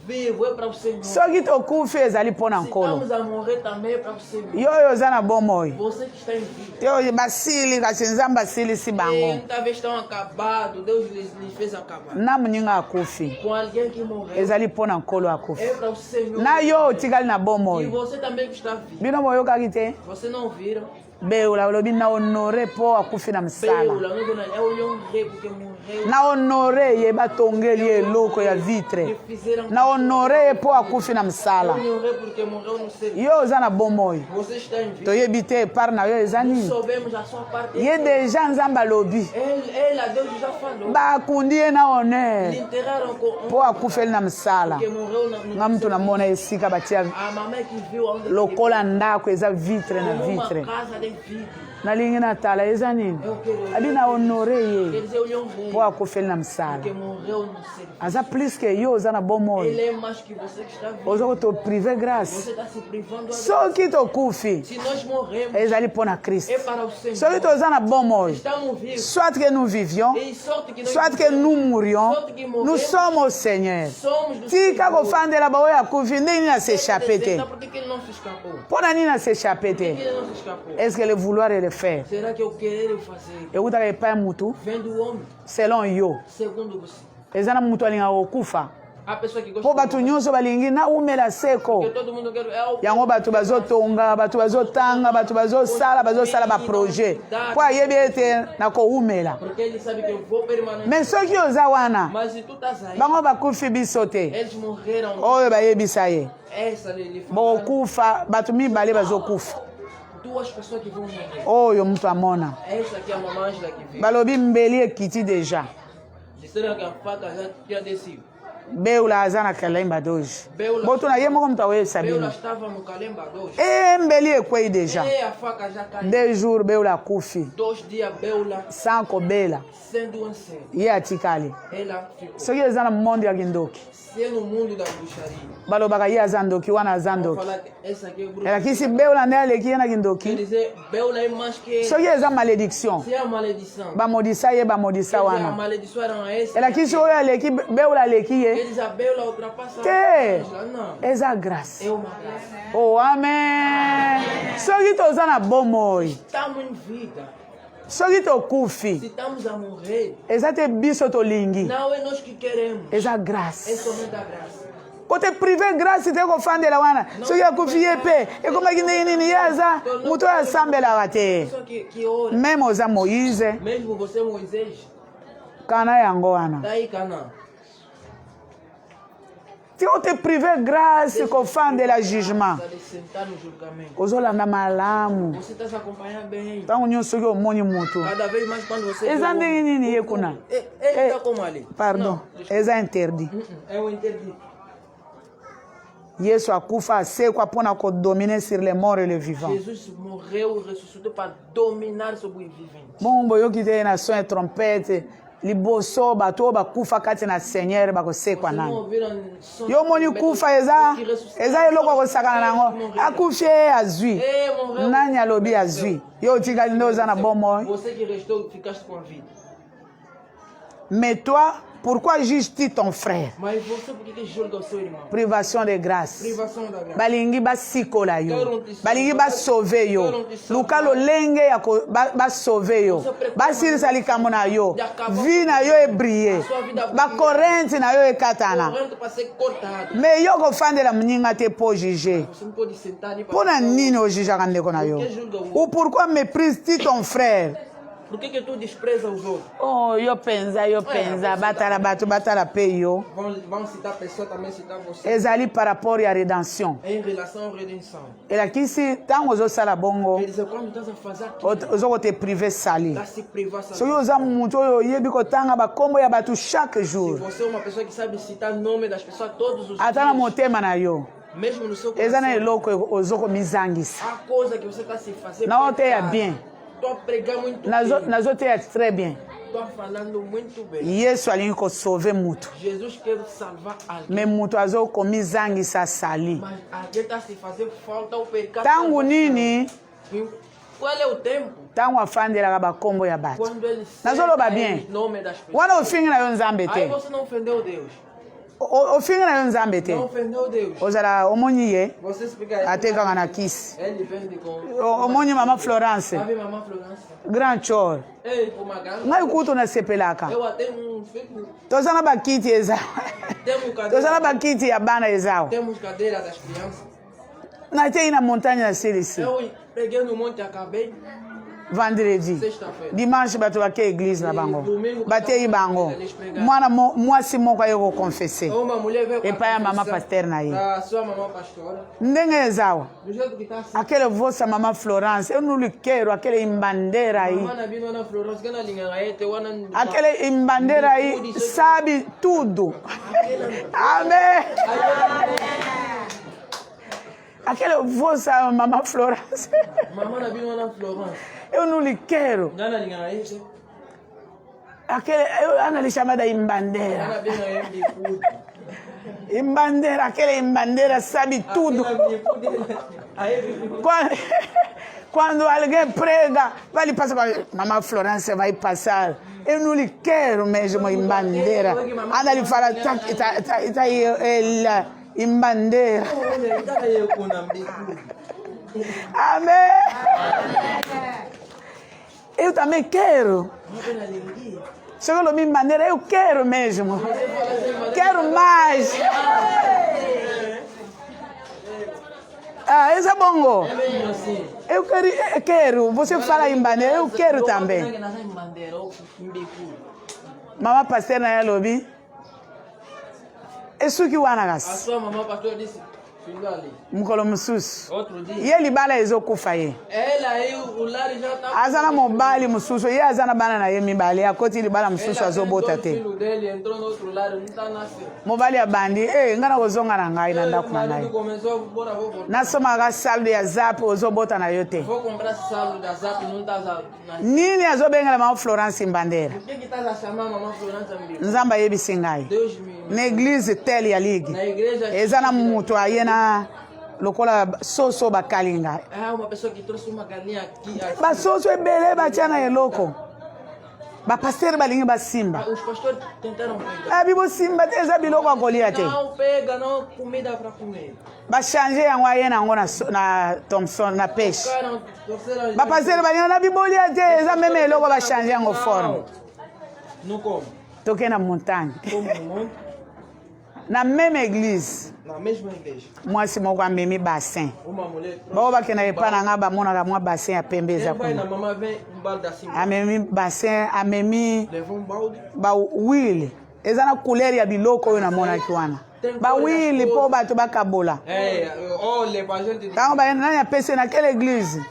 Vivo é para o Senhor. Soki tokufi ezali mpo na Se nkolo. estamos a morrer também é para o Senhor. Yo oyo oza na bomoi. Você que está em vida. Yo basili kasi nzambe asilisi E bango. muitas vezes estão acabados, Deus lhes fez acabar. Na moninga akufi. Com alguém que morreu, Ezali mpo na nkolo akufi. é para o Senhor. Na yo otikali na E bomoi. você também que está vivo. Bino boyokaki te. Você não viram? Beula balobi na honore mpo akufi na msala. Beula, não dona, é o leão rei porque morreu. Na honore ye batongeli eloko ya vitre. E fizeram Na honore ye mpo akufi na msala. o leão rei porque morreu no serviço. Yo oza na bomoi. Você está em vida. Toyebi te epare na yo eza nini. Soubemos a sua parte. Ye deja nzambe alobi. Ela, Deus já falou. Bakundi ye na Lhe honore enterraram com mpo akufeli na msala. porque morreu Nga mutu namona esika batia a mamãe que viu onde lokola ndako eza vitre na uma vitre. casa de vidro. Nalingi natala eza nini. Eu quero Abi na honore Quer ye dizer, o leão rei mpo akufeli na msala. porque morreu no serviço. Aza plus que yo oza na bomoi. Ele é mais que você que está vivo. Oza koto prive grâce. Você está se privando a Soki tokufi Se nós morremos, ezali mpo na Kristo. é para o Senhor. Soki toza na bomoi, Estamos vivos. soit que nous vivions, E sorte que nós soit que nous mourions, sorte que morremos, nous sommes au Seigneur. somos do Tika Senhor. kofandela baoyo akufi nde nini asechape te. Então, por que ele não se escapou? Por Mpo na nini asechape que te. ele não se escapou? Est-ce que le vouloir et le faire Será que eu querer fazer? ekutaka epai ya mutu Vem do homem, selon yo segundo você. eza na mutu alingaka kokufa A pessoa que gosta mpo bato de nyonso balingi naumela seko. porque todo mundo quer é o Yango bato bazotonga, bato bazotanga, bato bazosala baprojet mpo ayebi ete nakoumela. porque ele sabe que eu vou permanecer. Me soki oza wana Mas se tu estás aí, bango bakufi biso te eles morreram. oyo bayebisa ye Essa lhe falaram. bokokufa bato mibale bazokufa Duas pessoas que vão morrer. oyo mutu amona Essa aqui é a mamãe Angela que veio. balobi mbeli ekiti deja Disseram que a faca já tinha descido. beula aza na kalemba doji Beula, botuna ye moko mutu akoyebisa Beula bino estava no Calemba 2. mbeli ekwei deja E a faca já caiu. 2 jours beula akufi 2 dias Beula sans kobela sendo um ser. ye atikali Ela ficou. soki eza na monde ya kindoki Se no mundo da bruxaria. balobaka ye aza ndoki wana aza Vou ndoki falar que essa aqui é bruxa. elakisi beula nde aleki ye na Quer kindoki dizer, Beula é mais que soki eza malédiction se é a maledição. bamodisa ye bamodisa Quer dizer, a wana maledição era essa. elakisi oyo aleki beula aleki ye Quer dizer, a Beula ultrapassa te a Angela. Não. eza grâce É uma graça. oh amen soki toza na bomoi Estamos em vida. soki Se tokufi estamos a morrer, eza te biso tolingi não é nós que queremos. eza É grâce somente a graça. kote prive grâce te kofandela wana soki akufi ye mpe ekomaki ndenge nini ye aza moto oyo asambelaka te Só que ora. meme oza moïse Mesmo você, Moisés, kana yango wana daí Canaã. Si on te prive grâce qu'au fin de la jugement. Vous allez sentar no julgamento. Ozolanda malamu. Você está se acompanhando bem. Tangu nyonso yo moni mutu. Cada vez mais quando você Eza ndenge nini ye kuna? Ele está como ali. Pardon. Eza interdit. É o interdito. Yesu akufa asekwa mpona kodominer sur les morts et les vivants. Jesus morreu e ressuscitou para dominar sobre os viventes. Bongo boyoki te na son et trompette liboso bato bakufa kati na Seigneur bakosekwa Vocês não nani. ouviram som Yo moni de kufa eza eloko akosakana nango akufi azwi nani alobi azwi yo otikali nde oza na bomoi. Você que restou, ficaste com a vida. Mais toi, pourquoi juges-tu ton frère? Mas você por que julga o seu irmão? Privation de grâce. Privação da graça. Balingi basikola yo. Balingi basauve yo. Luka lolenge ya basauve yo. Basilisa likambo na yo. Vi na yo ebrille. Bakorenti na yo ekatana. Corrente para ser cortado. Mais yo kofandela mninga te po juger. Você não pode sentar nem Pona nini ojugeaka ndeko na yo? Ou pourquoi méprises-tu ton frère? Por que tu despreza os outros? Oh, yo penza, batala bato, batala pe yo. Vão citar pessoa, também citar você. Ezali par rapport à rédemption. Em relação à redenção. Elakisi tango ozosala bongo, Quer dizer, quando estás a fazer aquilo, ozokote privé sali. está se privar. Soki oza mutu oyo oyebi kotanga bakombo ya bato chaque Se jour. você é uma pessoa que sabe citar o nome das pessoas todos os Ata na dias, motema na yo, mesmo no seu eza na coração, eloko ozokomizangisa. há coisa que você está se fazendo. Na oteya bien, Estou a pregar muito bem. nazoteya très bien. Estou falando muito bem. Yesu alingi kosauve mutu. Jesus quer salvar alguém. Me mutu azokomizangisa sali. Mas alguém está se fazendo falta o pecado. Tangu nini, Qual é o tempo? tango afandelaka bakombo ya bato. Quando ele Nazoloba cita bien. o nome das pessoas. Wana ofingi na yo nzambe Aí te. você não ofendeu Deus. Ofingi na yo nzambe te. Não ofendeu Deus. Ozala omoni ye, Você explica isso. atekaka na kisi. Ele vende com... Omoni mama Florence, Sabe, mamãe Florence? grand chor. Ei, por uma gana. Ngai kutu nasepelaka. Eu até fico... Toza na bakiti eza. Temos Toza na cadeira, bakiti ya bana ezao. temos cadeira das crianças. Natei na montagne na silisi. Eu peguei no monte, acabei. Vendredi. Sexta-feira. Dimanche bato bake église na bango. Batei bango. Mwana mwasi moko ayo kokonfese. Uma mulher veio Epai ya mama pasteur na ye. da sua mamãe pastora. Ndenge ezawa. Do jeito que está assim. Aquele vossa mama Florence, eu não lhe quero aquele imbandeira aí. Mana vindo na Florence, que na linha aí, te wana... Aquele imbandeira aí sabe tudo. Amém. Aquele vossa mama Florence, Mamãe na vindo na Florence. eu não lhe quero. Na linha aí, Aquele, eu ana lhe chamada imbandeira. na vindo aí de tudo. Imbandeira, aquele imbandeira sabe tudo. Quando, quando alguém prega, vai lhe passar, mama Florence vai passar. Eu não lhe quero mesmo imbandeira. Ana lhe fala, tá aí ela, imbandeira. Amém. Eu também quero. Chegou minha maneira, eu quero mesmo. Quero mais. Ah, esse é bongo. Eu quero. Você fala em bandeira, eu quero também. Mama pastor na lobby. Isso que o A anagas. sua mamãe pastora disse, filho ali. Mukolo mususu. Outro dia. E ele bala ezokufa ye. Ela aí, o lar já tá... Azana mobali mususu. Ye azana bana na ye mibali. Akoti li bala mususu azobota O te. filho dele entrou no outro lado, não tá nascendo. Mobali ya bandi. Ngana ozonga na ngai na ndaku na ngai. Começou, bora, vou voltar. Nasoma ga saldo ya zap ozobota na yo te. Vou comprar salo da Zap, não tá na... Nini azobengela mama Florence Mbandera. Por que tá a chamar a mamãe Florence Mbandera? Nzamba yebisi ngai. Deus me... Na église tele ya ligue. Na igreja... Eza na mutu ayena lokola soso bakalinga. É uma pessoa que trouxe uma galinha aqui. Basoso ebele batia na eloko. Bapasteur balingi basimba. Os pastores tentaram pegar. Abi bosimba te eza biloko akolia te. Não pega, não comida para comer. Bachange yango ayena yango na Thompson na peixe. Ficaram, trouxeram... Bapasteur balingi na bibolia te eza meme eloko bachange yango forme. Não come. Toke na montagne. Come no monte. Na même église. Na mesma igreja. Mwasi moko amemi bassin. Uma mulher... Bao bakena epa na nga bamonaka mwa bassin ya pembe eza Vai na kuna. mamãe, vem balde assim. Amemi bassin, amemi Levou balde. ba wheel. Eza na couleur ya biloko oyo namonaki wana. bawili po bato bakabola Olha, pra gente. ntango bayenda nani apesi na quelle église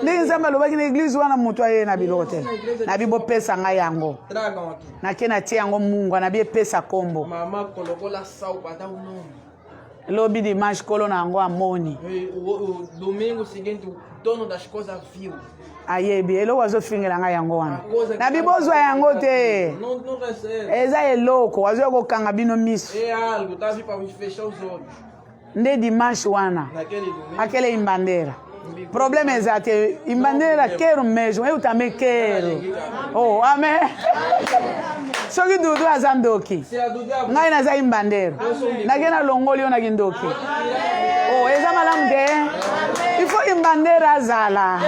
ndenge nzambe alobaki na église wana moto aye na biloko te na bi bopesa ngai yango Tragam aqui. nake natie yango mungwa na bi epesa kombo Mamãe colocou lá sal para dar o nome. lobi dimanche kolo na yango amoni O domingo seguinte, o dono das coisas viu. ayebi eloko azofingela ngai yango wana na bibozwa yango te Não recebe. eza eloko azoya kokanga bino miso É algo, tá vindo para fechar os olhos. nde dimanche wana Naquele domingo. akele imbandera problème eza te imbandera kero mesmo eu também quero oh amen soki dudu aza ndoki Se a dúvida ngai naza imbandera nake nalongoli yo naki ndoki oh eza malamu te ifo imbandera azala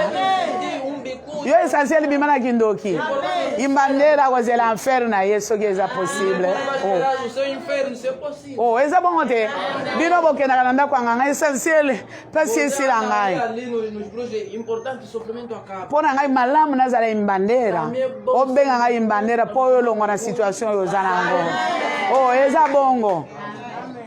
yo essentiel bimanaki ndoki imbandera akozela enfer na ye soki eza possible o seu inferno, se é possível. oh eza bongo te bino bokendaka na ndako yanga ngai essentiel mpasi esila ngai Ali nos grupos é importante o sofrimento acaba. mpo na ngai malamu nazala imbandera obenga ngai imbandera mpo oyo olongwa na situation oyo oza nango oh eza bongo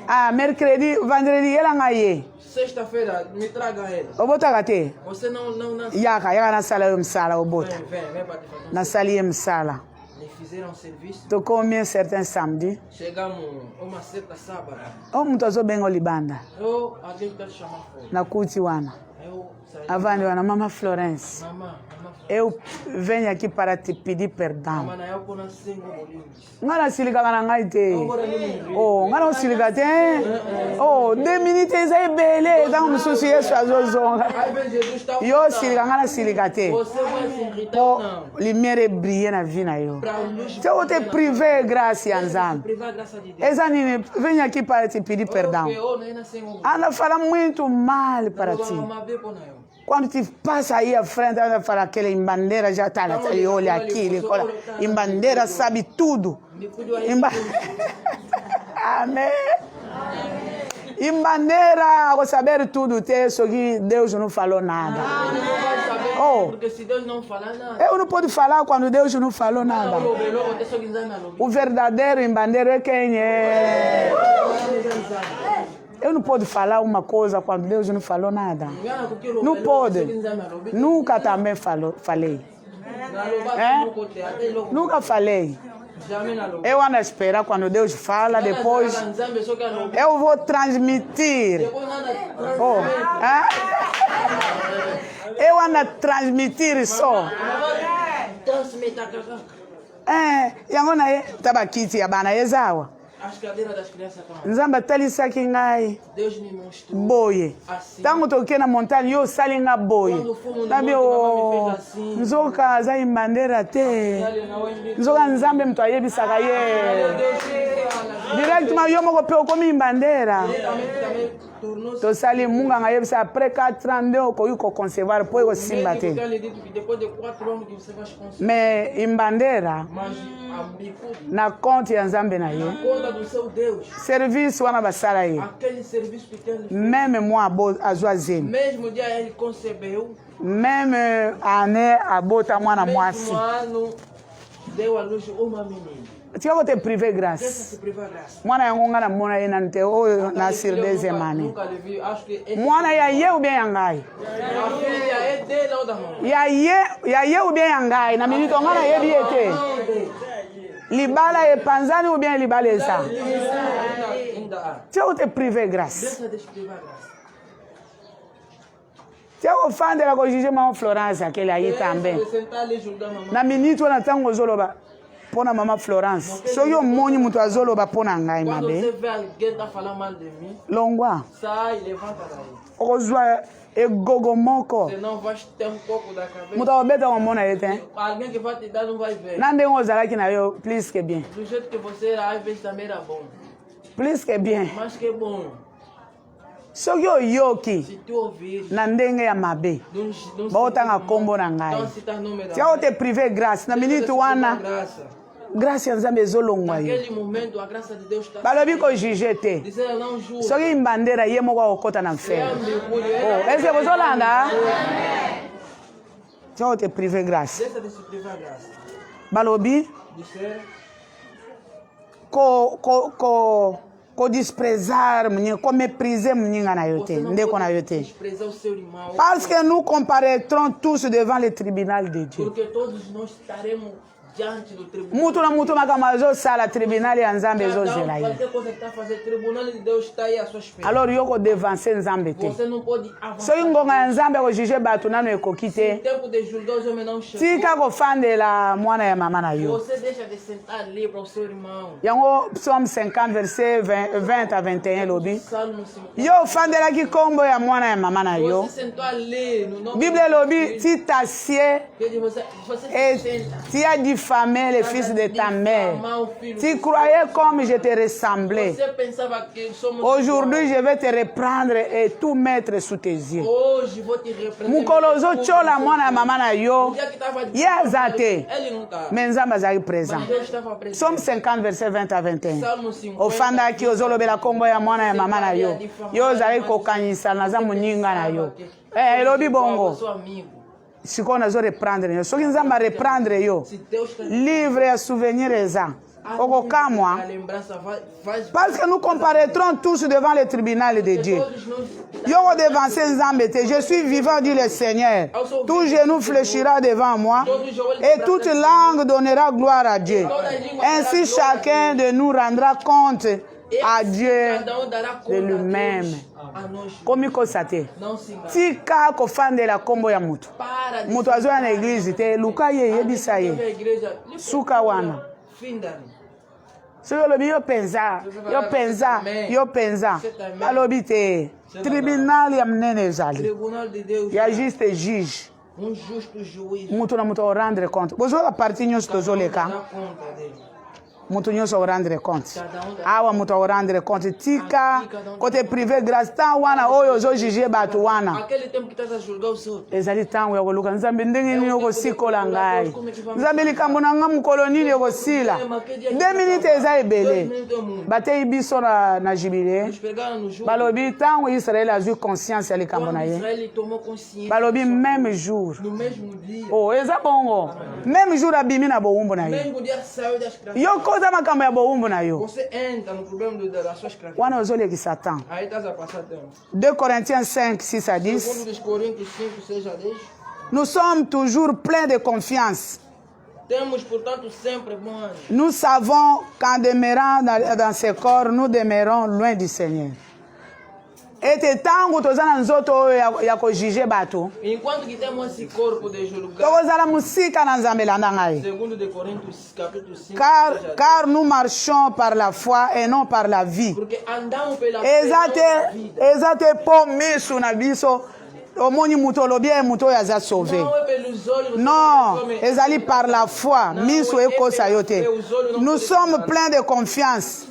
ah mercredi vendredi yela ngai ye Sexta-feira, me traga ela. obotaka te Você não yaka nasala yo msala obota Vem para te fazer. nasali ye msala Eles fizeram serviço. tokomi un certain samedi Chegamos uma certa sábado. o moto azobenga o libanda Alguém quer chamar fora. nakuti wana Eu saí. avandi wana mama Florence Mamãe, eu venho aqui para te pedir perdão mamãe, eu vou nascer em Gomolinhos. nga nasilikaka na ngai te oh nga naosilika te oh 2 minutes eza ebele ntango mosusu yesu azozonga Aí vem Jesus está yo osilika nga nasilika te Você vai se irritar mpo ou não? lumière ebrille na vi na yo Para o luz te ote prive grâce ya nzambe privar a graça de Deus. eza nini venho aqui para te pedir perdão Porque eu nem nasci em Gomolinhos. anda fala muito mal para ti Mamãe, vê por não. quando te passa aí à frente anda fala aquela imbandeira já tá lá olha aqui imbandeira sabe tudo Me cuido aí. Amém. Imbandeira, vou saber tudo, te só que Deus não falou nada. Não vai saber, Oh. porque se Deus não falar nada. Eu não posso falar quando Deus não falou nada. O verdadeiro imbandeiro é quem é. Eu não posso falar uma coisa quando Deus não falou nada. Não pode. Nunca também falei. Nunca falei. Eu ando a esperar quando Deus fala, depois eu vou transmitir. Oh, eu ando a transmitir só. Yango na ye tabakiti ya bana yezawa. As cadeiras das crianças estão aí. Nzamba talisaki ngai Deus me mostrou. boye ntango toke na montagne yo osali nga boye nabi o nzoka aza imbandera te nzoka nzambe moto ayebisaka ye directement yo moko mpe okomi imbandera tosali munganga ayebisa après 4 ans nde okoki koconcevoir mpo ekosimba te mais imbandera na compte ya nzambe na ye service wana basala ye même moi azwa zemi Mesmo dia ele concebeu, même année abota mwana mwasi mesmo ano deu à luz uma menina. tika kote privé grâce Se privar graça. mwana yango nga namona ye nanu te oyo na sur deuxième année Nunca lhe vi, acho que é mwana ya ye ou bien ya ngai a filha é dele ou da mãe. ya ye ou bien ya ngai na minute nga nayebi ye te libala epanzani ou bien libala eza Ainda há. tika kote privé grâce Deixa de privar graça. tika kofandela kojuge mama Florence akele aye tambe Sentar ali julgar mamãe. na minute wana ntango ozoloba mpo na mama Florence soki omoni moto azoloba mpo na ngai Quando mabe você vê alguém tá falando mal de mim, longwa sai, levanta daí. okozwa egogo moko Senão vai ter pouco da cabeça. moto akobeta komona ye te Alguém que vai te dar não vai ver. na ndenge ozalaki na yo plus que bien Do jeito que você era, às vezes também era bom. plus que bien Mas que bom. soki oyoki Se tu ouvir, na ndenge ya mabe baotanga nkombo na ngai não citar número. tia ote privé grâce na minute wana Graça. grâce ya nzambe ezolongwa yo Naquele momento, a graça de Deus está. balobi kojuge te Dizer não juro. soki mbandera ye moko akokɔta na mfele eske bozolanda tia ote privé grâce Deixa de se privar graça. balobi Dizer, ko desprezar mninga, ko mépriser mninga na yo te, ndeko na yo te. Parce que nous comparaîtrons tous devant le tribunal de Dieu. Porque todos nós estaremos diante do tribunal. Mutu na mutu makamazo sala tribunal ya nzambe ezozela ye. Qualquer coisa que está a fazer, o tribunal de Deus está aí à sua espera. Alors yo ko devancer nzambe te. Você não pode avançar. So ngonga ya nzambe ko juger bato nano ekoki te. O tempo de julgar os homens não chegou. Tika ko fandela mwana ya mama na yo. Você deixa de sentar ali para o seu irmão. Yango Psaume 50 verset 20 à 21 lobi. Salmo 50. Yo fandela ki kombo ya mwana ya mama na yo. Você sentou ali no nome Bible lobi ti t'assieds você et se senta. tu as diffamé le fils de ta mère. Tu croyais comme je te ressemblais. Você pensava que somos Aujourd'hui, je vais te reprendre et tout mettre sous tes yeux. hoje vou te repreender. Mukolozo chola mwana ya mama na yo. O dia que estava Ye azate. ele não está. Mais nzambe azali présent. Mas Deus estava presente. Psaume 50 verset 20 à 21. Salmo 50. Ofandaki ozolobela kombo ya mwana ya mama na yo. Yo ozali kokanisa naza moninga na yo. Elobi bongo. Seu amigo. Sikoyo nazo reprendre yo. Soki nzambe areprendre yo. Se Deus quer Livre ya souvenir eza. Okokamwa. a lembrança faz Parce que nous comparaîtrons tous devant le tribunal de Dieu. todos nós. Yo devancer nzambe te. Je suis vivant, dit le Seigneur. Tout genou fléchira devant moi et toute langue donnera gloire à Dieu. Ainsi chacun de nous rendra compte à Dieu Cada dará de conta lui-même. a nós. Komiko sate. Não se engane. Tika kofandela kombo ya mutu. Para de Mutu azoya na église te. Luka ye yebisa ye. a igreja. Suka wana. Findani. Soki olobi yo penza, yo penza, yo penza. Alobi te. Tribunal ya mnene ezali. Tribunal de Deus. Ya juste juge. Justo juiz. Mutu na mutu rendre compte. Bozoka parti nyonso tozoleka. Dá conta dele. Mutu nyonso rendre compte. Awa mutu rendre compte. Tika côté privé grâce tan wana oyo ozo juger bato wana. Aquele tempo que estás a julgar os outros. Ezali ntango ya koluka nzambe ndenge nini okosikola ngai. Nzambe likambo na nga mokolo nini ekosila. 2 minutes eza ebele. Bateyi biso na jubile. Nos pegaram no jogo. Balobi ntango Israel azwi conscience ya likambo na Quando ye. Israel tomou consciência. Balobi même jour. No mesmo dia. Oh, eza bongo. Même jour abimi na bowumbu na ye. Mesmo dia saiu da escravidão. Yo koza makambo ya bowumbu na yo. Você entra no problema da sua escravidão. Wana ozolekisa tan. Aí estás a passar tempo. 2 Corinthiens 5, 6 à 10. Segundo dos Coríntios 5, 6 a 10. Nous sommes toujours pleins de confiance. Temos, portanto, sempre bom ânimo. Nous savons qu'en demeurant dans ce corps, nous demeurons loin du Seigneur. Ete tangu tozana nzoto oyo ya kojuge bato. Enquanto que temos esse corpo de julgar. Tokozala musika na nzambe landa ngai. Segundo de Coríntios capítulo 5. Car nous marchons par la foi et non par la vie. Porque andamos pela fé. Ezate po misu na biso. Omoni muto olobi muto oyo aza sauvé. Não é pelos olhos. Non, ezali par la foi. Misu ekosa yo te. Nous sommes pleins de confiance.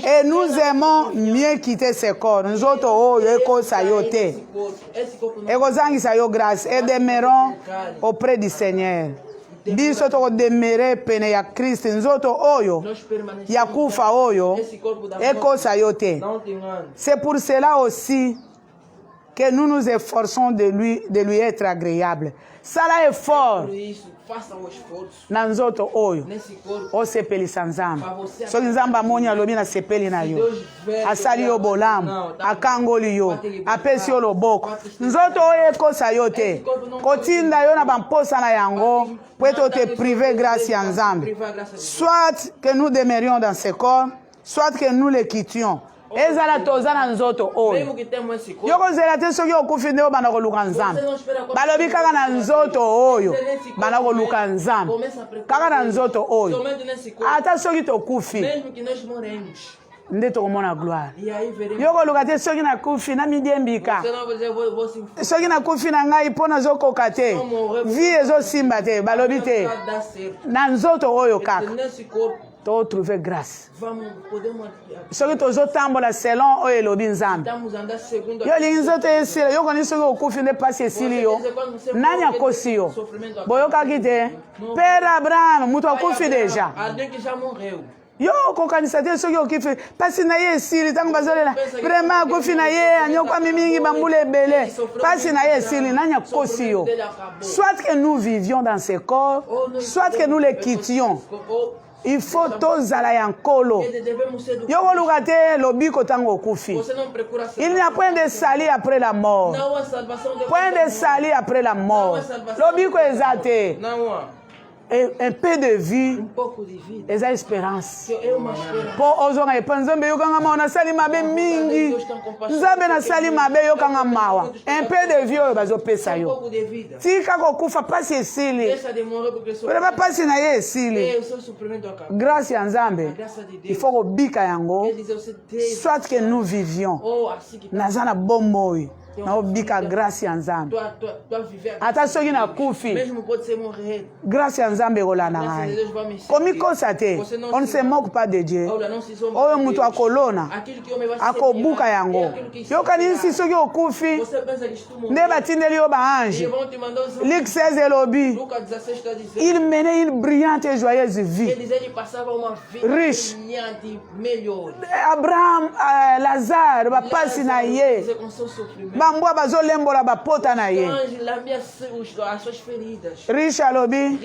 Et nous aimons mieux quitter ce corps. Nous autres, oh, ekosa yo te. Ekozangisa yo grâce. Et demeurons auprès du Seigneur. Biso to demeurer pene ya Christ. Nous autres, oyo. Yakufa oyo. Ekosa yo te. C'est pour cela aussi que nous nous efforçons de lui être agréable. Ça là est fort. Na nzoto oyo osepelisa nzambe soki nzambe amoni alobi na sepeli na yo asali yo bolamu akangoli yo apesi yo loboko nzoto oyo ekosa yo te kotinda yo na bamposa na yango po ete ote prive grâce ya nzambe soit que nous demeurions dans ce corps soit que nous le quittions ezala toza na nzoto oyo yo kozela te soki okufi nde obanda koluka nzambe balobi kaka na nzoto oyo banda koluka nzambe kaka na nzoto oyo ata soki tokufi nde tokomona gloire yo koluka te soki nakufi na midi embika soki nakufi na ngai mpo nazokoka te vie ezosimba te balobi te na nzoto oyo kaka to trouver grâce. Soki tozotambola selon oyo elobi nzambe yo lingi nzoto esila yo koni soki okufi nde pasi esili yo nani akosi yo boyokaki te pere Abraham mutu akufi deja yo kokanisa te soki okifi pasi na ye esili ntango bazolela vraiment akufi na ye anyokwami mingi bambula ebele pasi na ye esili nani akosi yo soit que nous vivions dans ce corps soit que nous le quittions Il faut tozala ya nkolo. Yoko lukate lobiko tango kufi. Il n'y a point de salut après la mort. Point de salut après la mort. Lobiko ezate. Un peu de vie, et espérance. Pour ozonga epanzombe yokanga mawa sali mabe mingi. Nzambe na sali mabe yokanga mawa. Un peu de vie oyo bazo pesa yo. Tika kokufa pasi esili. Wala pasi na ye esili. Grâce ya Nzambe. Il faut kobika yango. Soit que nous vivions. Nazana bomoi. Na obika grâce ya Nzambe. Ata soki na kufi. Grâce ya Nzambe kolana ngai. Komi kosate. On ne se moque pas de Dieu. Oyo mutu akolona. Akobuka yango. Yoka nisi soki okufi. Nde batindeli yo ba ange. Luc 16 elobi. Il menait une brillante et joyeuse vie. Riche. Abraham, Lazare, bapasi na ye. Bambwa bazolembola bapota na ye. Riche alobi.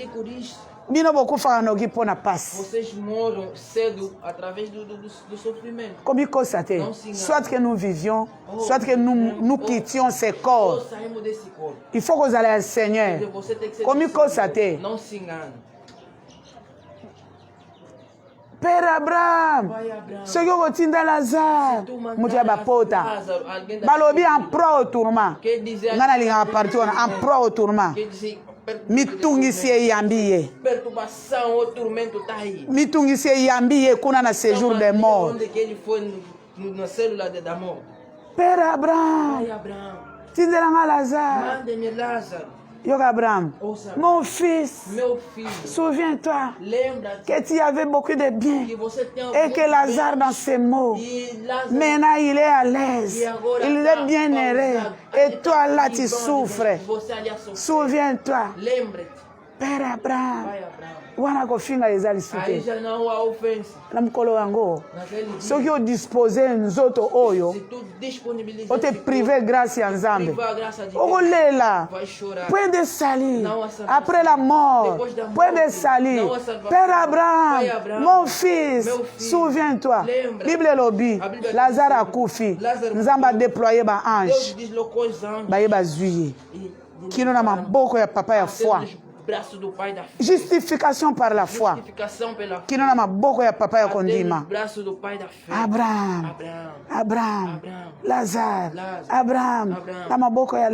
Bino bokufa noki pona passe. Vocês moram cedo através do sofrimento. Comme constate, soit que nous vivions, soit que nous quittions ces corps. Il faut que vous allez au Seigneur. Comme constate. Não se engane. Père Abraham, ce que vous tinda Lazare, mutia bapota. Balobi en pro au tourment. Ngana linga partout en pro au tourment. Mitungisi yambiye. Perturbação ou tormento tá aí. Mitungisi yambiye kuna na séjour des morts. Onde que ele foi na célula da mort. Père Abraham. Pai Abraão. Tindelanga Lazare. Mande-me Lázaro. Yoga Abraham, mon fils, Meu filho, souviens-toi lembra-te que tu avais beaucoup de biens que você tem et que Lazare dans ses mots, maintenant il est à l'aise, il est bien heureux et toi là tu souffres. Souviens-toi, Lembra-te, Père Abraham, Pai Abraão. wana kofinga ezali Aí sute já não há ofensa. na mukolo yango Naquele dia, soki odispose nzoto oyo se tu disponibilizar ote prive grâce ya Nzambe privar a graça de Deus, okolela vai chorar. point de salut Não há salvação. après la mort Depois da point de morte, salut não há salvação. Père Abraham Pai Abraão, mon fils meu filho, souviens-toi lembra. Bible elobi A Bíblia Lazare diz, akufi Lázaro Nzambe adéploye ba Deus ange deslocou os anjos baye bazwi ye kino na maboko ya papa ya foi braço do pai da fé. justification par la foi Justificação pela fé. kino na maboko ya papa ya kondima Braço do pai da fé. Abraham, Abraão. Lazare, Lázaro. Abraham, Abraham. na maboko ya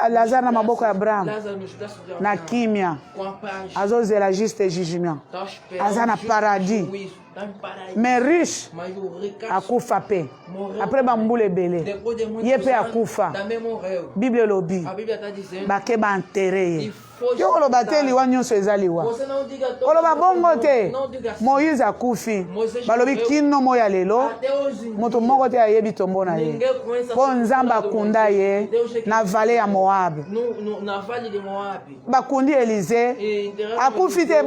Lazare na maboko ya Abraham, Lázaro nos braços de na Abraão. kimia, Com a paz. azozela juste jugement. Tá esperando Aza na justo paradis. juízo. Tá em paraíso. Mais riche, Mas o ricaço akufa pe. morreu. Après bambule ebele, Depois de muitos ye pe anos, akufa. também morreu. Bible lobi, A Bíblia está dizendo. bake bantere E ye. foi Yo koloba te sepultado. liwa nyonso eza liwa. Você não diga todo. Koloba bongo te, Não diga assim. Moïse akufi. Moisés Balobi morreu. kino moya lelo, Até hoje em moto dia, moko te ayebi tombo na ye. ninguém conhece a Po Nzambe sepultura do akunda Moisés. ye Deus é que na vale ya Moabe. na vale de Moab. Bakundi Elize E enterraram akufi te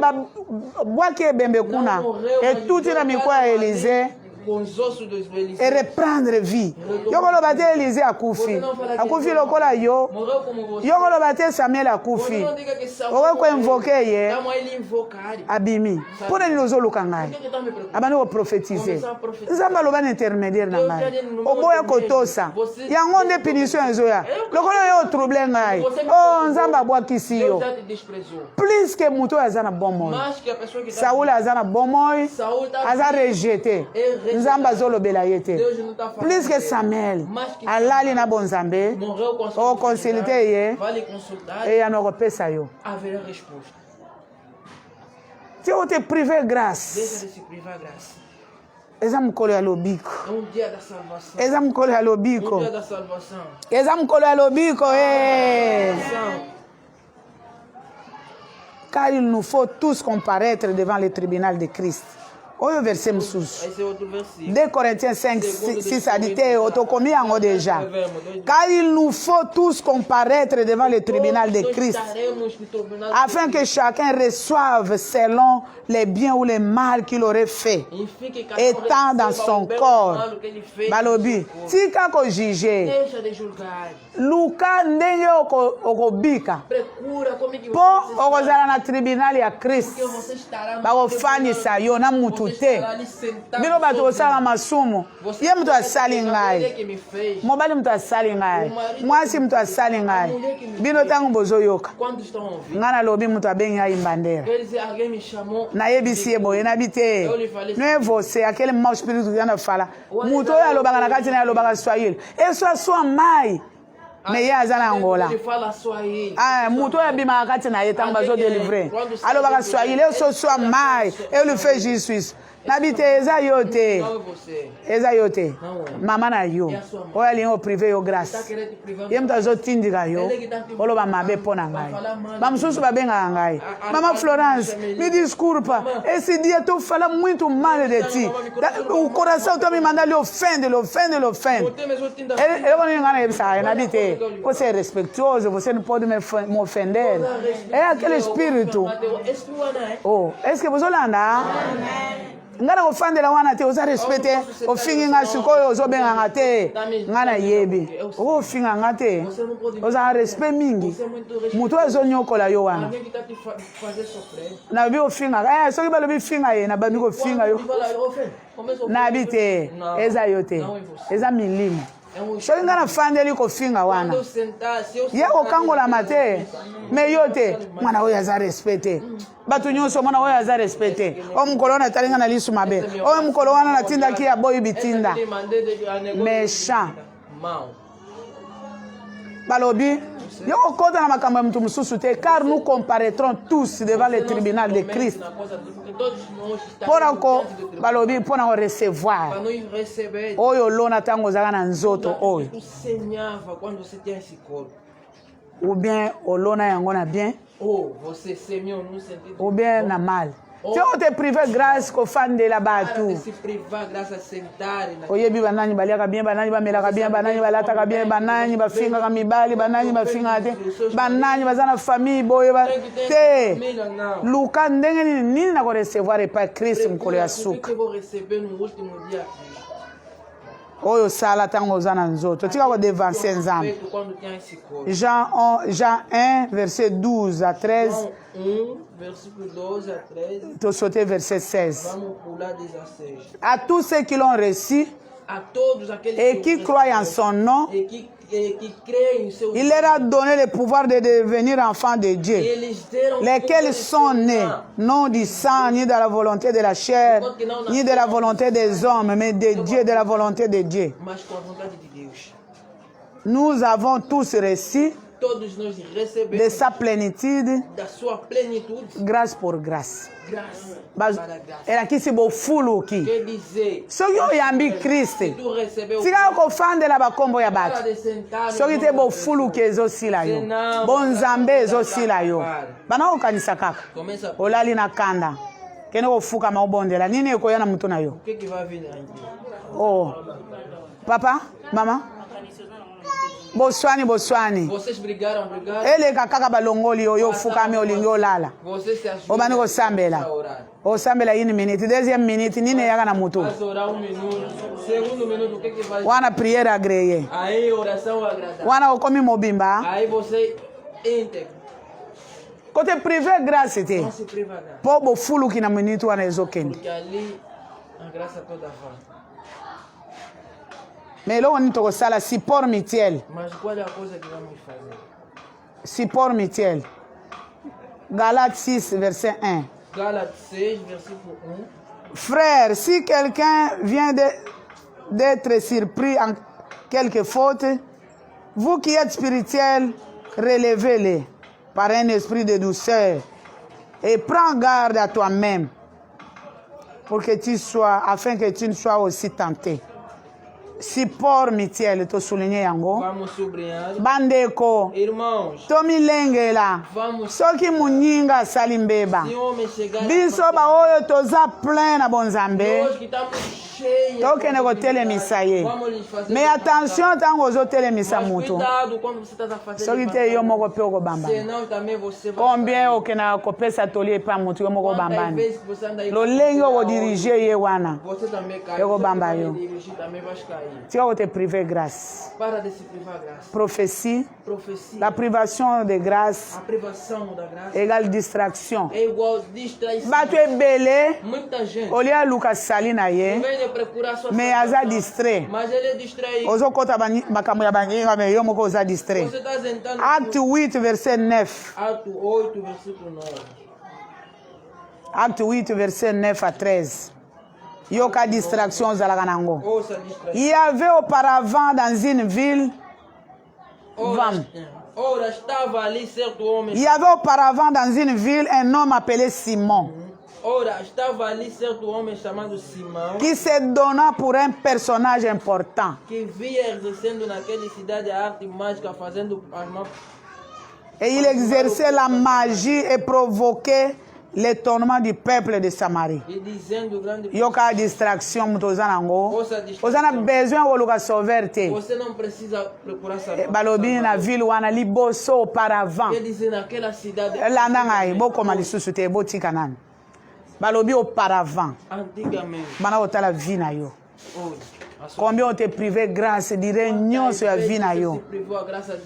bwaki ebembe kuna etuti na mikoa ya Elize com os ossos dos Eliseu. e reprendre vie yokoloba te Elize akufi akufi lokola yo Morreu como você. yokoloba te Samuel Você akufi não diga que Samuel okoki koinvoke ye Tamo ele invocar. abimi mpona nini ozoluka ngai Por que tá me preocupando? abandi koprofetize Começar a profetizar. nzambe aloba na intermédiaire na Deus ngai já disse no oboya momento kotosa mesmo. Você- yango nde punition ezoya lokola yo otrouble ngai Você me o perdoou. nzambe abwakisi yo Deus já te desprezou. plus ke moto oyo aza na bomoi Mais que a pessoa que tá Saul aza na bomoi Saul tá aza rejete nzambe azolobela ye te Deus não tá falando. plus que dele. Samuel Mais que alali na bonzambe morreu com a okonsulte ye Vale consultar. eyano okopesa yo Haverá resposta. ti ote prive grâce Deixa de se privar a graça. eza mokolo ya lobiko É um dia da salvação. eza mokolo ya Um lobiko dia da salvação. eza mokolo ya lobiko car il nous faut tous comparaître devant le tribunal de Christ Oyo verset msusu. Esse é outro versículo. 2 Corinthiens 5, 6 a dit, otokomi yango déjà. Car il nous faut tous comparaître devant le tribunal de Christ, afin que chacun reçoive selon les biens ou les mal qu'il aurait fait, étant dans son corps. Balobi, tika ko juger. Deixa de julgar. Luka ndenge okobika. Po okozala na tribunal ya Christ. Bakofanisa yo na mutu te. Bino bato osala masumu. Ye mutu asali ngai. Mobali mutu asali ngai. Mwasi mutu asali ngai. Bino tango bozoyoka. Nga nalobi mutu abengi ya imbandera. Nayebisi ye boye nabi te. No evose akele mma spiritu yana fala. Mutu oyo alobaka na kati na alobaka Swahili. Eso so mai. Mais ya zana Angola. Ah, muto ya bima kati na yeta bazo délivrer. Alors baka Swahili so mai et le fait Suisse. Nabite eza yote. Eza yote. Mama na yo. Oya lingo privé yo grâce. Yemta zo tindika yo. Olo ba mabe pona ngai. Bamsusu babenga ngai. Mama Florence, me disculpa. Esse dia tu fala muito mal de ti. O coração tu me manda lhe ofende. Eu não engano essa, nabite. Você é respeitoso, você não pode me ofender. É aquele espírito. Oh, é que você olhando? Ngana ofandela wana te oza respecte ofingi nga sikoyo ozobenga nga te ngana yebi ofinga nga te oza respect mingi mutu ezonyokola yo wana na bi ofinga soki balobi finga ye na bami ko finga yo na bi te eza yo te eza milimo soki nga na fandeli kofinga wana ye kokangola mate me yo te mwana oyo aza respecte bato nyonso mwana oyo aza respecte o mokolo wana atalinga na lisu mabe oyo mokolo wana natindaki ya boyi bitinda méchant balobi yo kokota na makambo ya mutu mosusu te car nous comparaîtrons tous devant le tribunal de Christ mpona ko balobi mpona ko recevoir oyo olona ntango ozalaka na nzoto oyo ou bien olona yango na bien ou bien na mal te o te prive grâce kofandela bato oyebi banani baliaka bien banani bamelaka bien banani balataka bien banani bafingaka mibali banani bafingaka te banani baza na famille boye te luka ndenge nini na korecevoir epai Christ mokolo ya suka oyo sala ntango oza na nzoto tika kodevanse nzambe Jean 1 verset 12 à 13 to sauter verset 16 à tous ceux qui l'ont reçu et qui croient en son nom il leur a donné le pouvoir de devenir enfants de Dieu, lesquels sont nés, non du sang, ni de la volonté de la chair, ni de la volonté des hommes, mais de Dieu, de la volonté de Dieu. Nous avons tous reçu de sa plénitude, grâce pour grâce. elakisi bofuluki soki oyambi Kristo tika kofandela bakombo ya bato soki te bofuluki ezosila yo bonzambe ezosila yo bana kokanisa kaka olali na kanda kende kofukama obondela nini ekoya na mutu na yo oh papa mama boswani eleka kaka balongoli oyo fukami olingi olala obani kosambela osambela une minute deuxième minute nini yaka na mutu wana prière agréée wana okomi mobimba côté privé grâce te po bofuluki na minute wana ezokende mais là on est ça la support mutuel. Support mutuel. Galates 6 verset 1. Galates 6 verset 1. Frère, si quelqu'un vient d'être surpris en quelque faute, vous qui êtes spirituels, relevez-les par un esprit de douceur et prends garde à toi-même pour que tu sois, afin que tu ne sois aussi tenté. support mutuel to souligner yango. Vamos sublinhar. Bandeko. Irmãos, Tomilengela. vamos. Soki muninga salimbeba. Se homem chegar Biso ba oyo toza plein na bonzambe. nós que estamos cheios. Tokende kotelemisa ye. Vamos lhes fazer. Mais attention tango ozotelemisa Mas mutu. cuidado quando você está fazendo. Soki te yo moko pe okobamba. Senão também você vai. Combien okena kopesa tolie pa mutu yo moko Quantas bambani. vezes você anda aí. Lolenge okodirige ye wana. Você também cai. Eu vou Você bambar vai eu. dirigir, também vai cair. Tika kote privé grâce. Para de se privar graça. Prophétie. Profecia. La privation de grâce A privação da graça égale distraction. é igual distraição. Bato ebele Muita gente olia luka sali na ye vem de procurar sua mais aza salvação, distrait. mas ele é distraído. Ozokota makambo ya banginga me yo moko oza distrait. Você está sentando Acte 8 verset 9. Ato 8, versículo 9. Acte 8 verset 9 à 13. Yoka distraction ozalaka nango. Ouça a distração. Il y avait auparavant dans une ville Ora estava ali certo homem. Il y avait auparavant dans une ville un homme appelé Simon Ora estava ali certo homem chamado Simão qui se donna pour un personnage important. que via exercendo naquela cidade a arte mágica, fazendo as mãos. Et il exerçait la magie et provoquait l'étonnement du peuple de Samarie. E dizendo grande. Yoka distraction mutu oza nango. Ouça a distração. Oza na besoin koluka sauver te. Você não precisa procurar saber. Balobi na ville wana liboso auparavant. Quer dizer, naquela cidade. Landa ngai bokoma lisusu te botika nani. Balobi auparavant. Antigamente. Bana otala vie na yo. Hoje. Combien on te privé grâce dire nyonso ya vie na yo.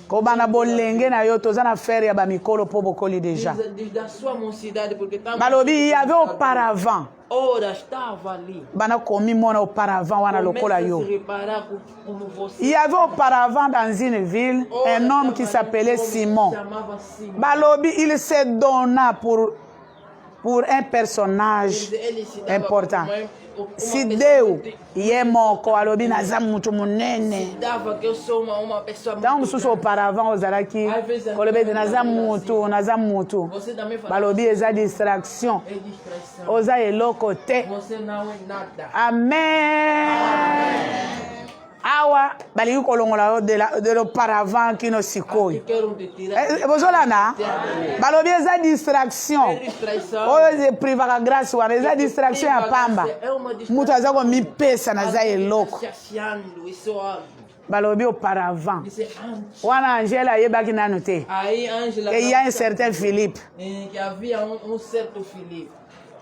Ko bana bolenge na yo toza na faire ya bamikolo po bokoli déjà. Balobi il y avait auparavant. Ora estava ali. Bana komi mona auparavant wana lokola yo. Il y avait auparavant dans une ville un homme qui s'appelait Simon. Balobi il se donna pour un personnage important. Si Deus ye moko alobi naza mutu munene. Dans mosusu auparavant ozalaki kolobi naza mutu. Balobi eza distraction. Oza eloko te. Amen. Awa balingi kolongola de l'auparavant kino sikoyo. Bozolana balobi eza distraction. Oyo privaka grâce wana eza distraction ya pamba. Mutu aza komipesa naza eloko. Balobi auparavant. Wana Angela ayebaki nanu te. Et il y a un certain Philippe.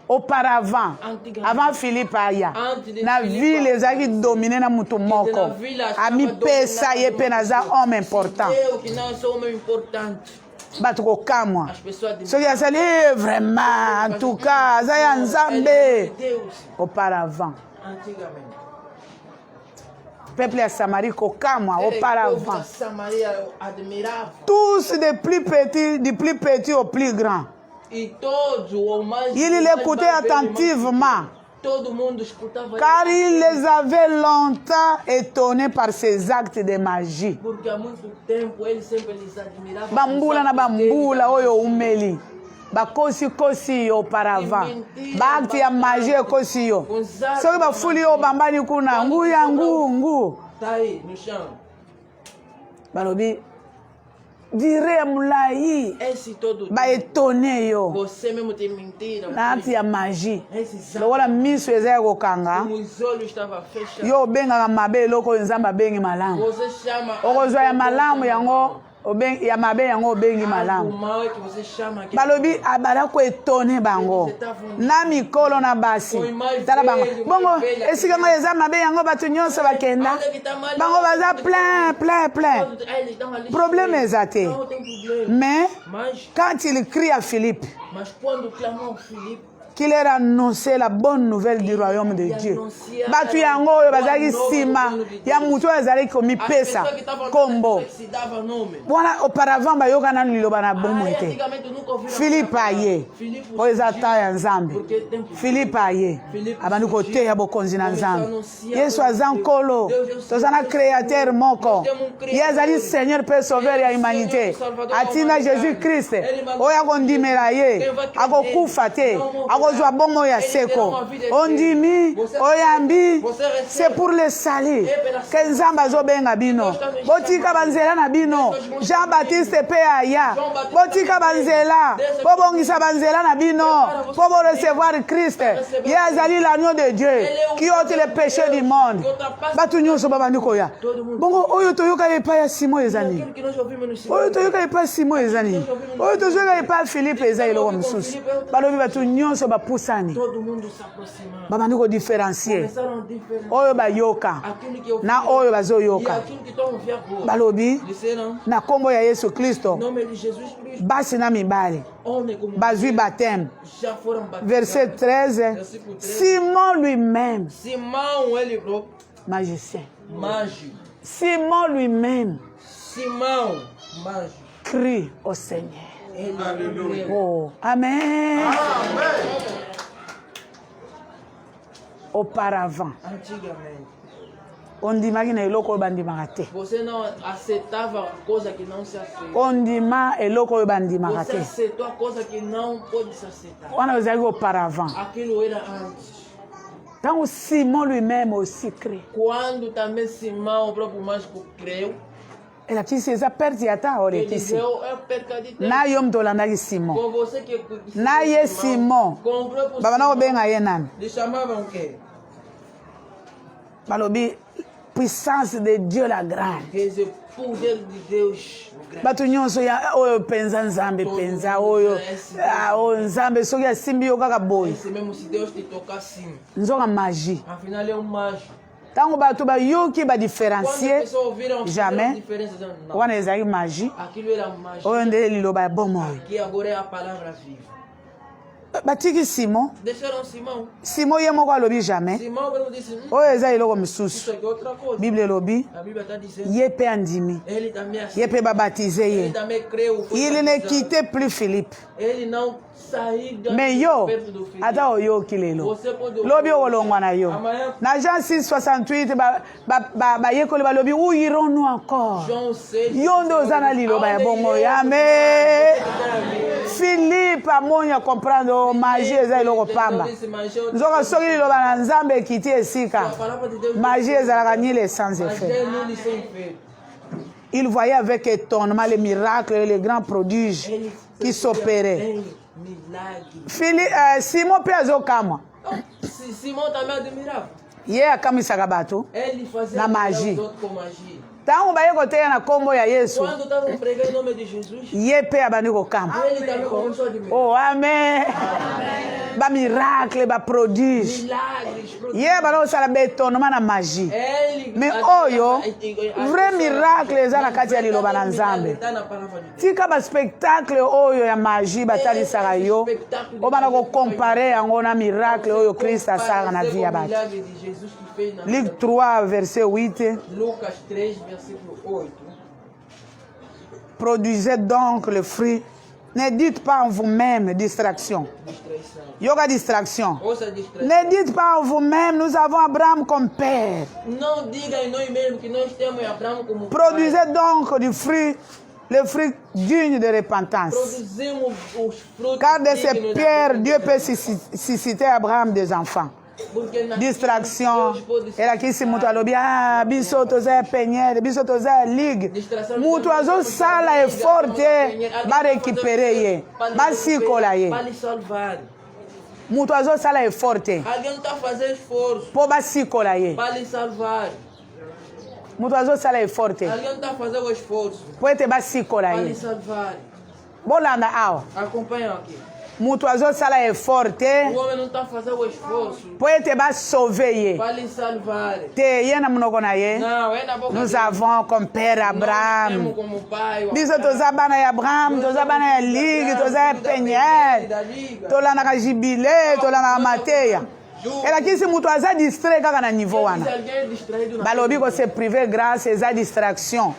Auparavant, avant Philippe aya, na ville ezaki dominé na mutu moko. Ami pesa ye pe naza homme important. Bato kokamwa. Soki asali vraiment, en tout cas, aza ya Nzambe. Auparavant. Peuple ya Samarie kokamwa auparavant. Tous du plus petit au plus grand. Il l'écoutait attentivement, car il les avait longtemps étonnés par ses actes de magie. Bambula na bambula oyo umeli. Bakosi auparavant. Bakti ya magie kosi yo. Soki bafuli yo bambani kuna ngu. Balobi dire mulai ba étonné yo na acte ya magie lokola miso eza ya kokanga yo obengaka mabe eloko Nzambe abengi malamu okozwa ya malamu yango ya mabe yango obengi malamu. Balobi abala ko étonné bango na mikolo na basi tala bango bongo esika ngo eza mabe yango bato nyonso bakenda bango baza plein problème ezate. Mais quand il crie à Philippe qu'il leur annonçait la bonne nouvelle du royaume de Dieu. Batu yango oyo bazaki sima ya mutu azali komi pesa kombo. Voilà auparavant bayoka na liloba na bomo ete. Philippe aye. Oyo ezata ya Nzambe. Philippe aye. Abandi kote ya bokonzi na Nzambe. Yesu aza nkolo. Tozana créateur moko. Ye azali Seigneur pe sauveur ya humanité. Atina Jésus Christ. Oyo akondimela ye. Akokufa te. kozwa bongo ya seko ondimi oyambi c'est pour le salut que nzambe azobenga bino botika banzela na bino Jean-Baptiste pe aya botika banzela bobongisa banzela na bino pour recevoir Christ ye azali l'agneau de Dieu qui ôte les péchés du monde batu nyonso babandi koya bongo oyo toyoka epai ya Simon ezani oyo toyoka epai Simon ezani oyo toyoka epai Philippe eza eloko mosusu balobi batu nyonso bapusani babandi kodifferencier oyo bayoka na oyo bazoyoka balobi na kombo ya Yesu Kristo basi na mibale bazwi baptême verset 13 Simon lui-même magicien Simon lui-même crie au Seigneur. Oh, amen. Auparavant, ondimaki na eloko oyo bandimaka te ondima eloko oyo bandimaka te wana ozalaki auparavant ntango Simon lui-même aussi crée elakisi eza perte ya temps olekisi na yo moto olandaki Simon na ye Simon babanda kobenga ye nani balobi puissance de Dieu la grande bato nyonso oyo penza nzambe penza oyo nzambe soki asimbi yo kaka boye nzoka magie ntango bato bayoki badifferencie jamais wana ezalaki magie oyo nde liloba ya bomoi batiki Simon ye moko alobi jamais oyo eza eloko mosusu Bible elobi ye mpe andimi ye mpe babatize ye il ne quittait plus Philippe mais yo ata oyoki lelo lobi okolongwa na yo na Jean 6:68 bayekoli balobi où irons-nous encore yo nde oza na liloba ya bongo amen Philippe amoni akomprendre magie eza eloko pamba nzoka soki liloba na nzambe ekiti esika magie ezalaka nile sans effet. Il voyait avec étonnement les miracles et les grands prodiges qui s'opéraient. Simon mpe azokamwa ye akamisaka bato na magie ntango baye koteya na kombo ya Yesu ye mpe abandi kokamba oh amen bamiracle baprodige ye balosala baétonnement na magie mais oyo vrai miracle eza na kati ya liloba na nzambe tika baspectacle oyo ya magie batalisaka yo obanda kokompare yango na miracle oyo Christ asalaka na vie ya bato. Luc 3 verset 8 Produisez donc le fruit. Ne dites pas en vous-même distraction. Yoga distraction. Ne dites pas en vous-même, nous avons Abraham comme père. Produisez donc du fruit, le fruit digne de repentance. Car de ces pierres, Dieu peut susciter à Abraham des enfants. Distraction elakisi mutu alobi biso toza penyere biso toza ligue mutu azosala effort te barekipere ye basikola ye mutu azosala effort te po basikola ye mutu azosala effort te po ete basikola ye bolanda awa mutu azosala effort te po ete basauve ye te ye na monoko na ye nous avons comme père Abraham biso toza bana ya Abraham toza bana ya ligue toza ya peniel tolandaka jibile tolandaka mateya elakisi mutu aza distrait kaka na niveau wana balobi ko se privé grâce eza distraction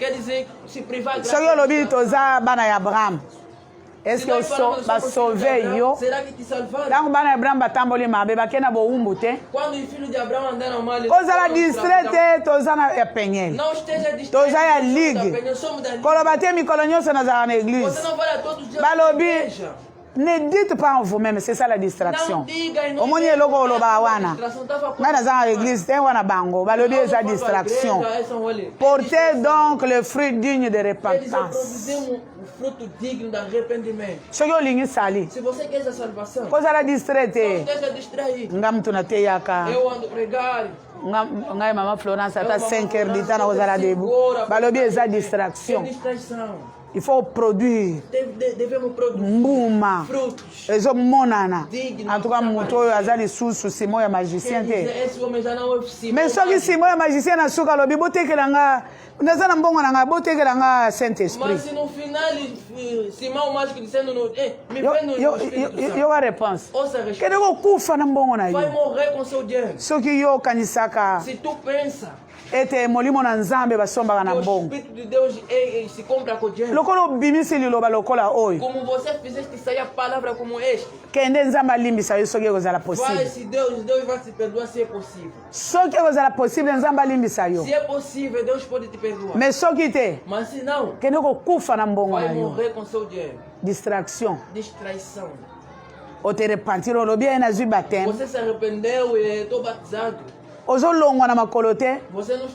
soki olobi toza bana ya Abraham est-ce que ba sauver yo ntango bana ya Abraham batamboli mabe bakena bowumbu te kozala distrait te toza na ya penyele toza ya ligue koloba te mikolo nyonso nazala na église balobi Ne dites pas en vous-même, c'est ça la distraction. Au moins, il y a logo loba wana. Ngana za l'église, te wana bango, balobi eza distraction. Portez donc le fruit digne de repentance. Fruto digno de arrependimento. Soki olingi sali. Se você quer essa salvação, kozala distraite. Esteja distraído. Nga mtu na te yaka. Eu ando pregar. Ngai mama Florence ata 5 heures du temps na kozala debout. Balobi eza distraction. Il faut produire. Devemos produzir mbuma. Frutos. Ezomonana. En tout cas moto oyo aza lisusu simo ya magicien te. Mais soki simo ya magicien na suka lobi botekela nga naza na mbongo na nga botekela nga Saint-Esprit. Mas se no final Simão mágico dizendo me vendo yo wa réponse. Kede ko kufa na mbongo na yo. Vai morrer com seu dinheiro. Soki yo kanisaka. Se tu pensa ete molimo na nzambe basombaka na mbongo. O Espírito de Deus se compra com dinheiro. Lokolo bimisi liloba lokola oyo. Como você fizeste sair a palavra como esta. Kende nzambe alimbisa yo soki ekozala possible. Vai, se Deus vai te perdoar se é possível. Soki ekozala possible nzambe alimbisa yo. Se é possível, Deus pode te perdoar. Mais soki te. Mas se não, kende kokufa na mbongo na yo. Vai morrer com seu dinheiro. Distraction. Distraição. O te repentir olobi ena zui baptême. Você se arrependeu e estou batizado. Ozolongwa na makolo te.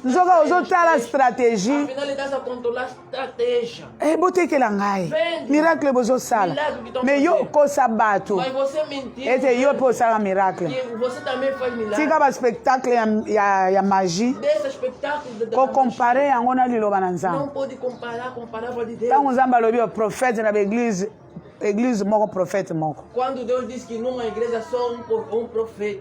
Nzoka ozotala stratégie. Afinal, ele está a controlar a estratégia. Botekela ngai. Miracle bozosala. Mais yo kosa bato. Mas você mentiu. Ete yo pe osala miracle. Você também faz milagre. Tika ba spectacle ya magie. Desse spectáculo ko comparer yango na liloba na nzambe. Não pode comparar com a palavra de Deus. Tango nzambe alobi o prophète na église moko prophète moko. Quando Deus diz que numa igreja só um profeta.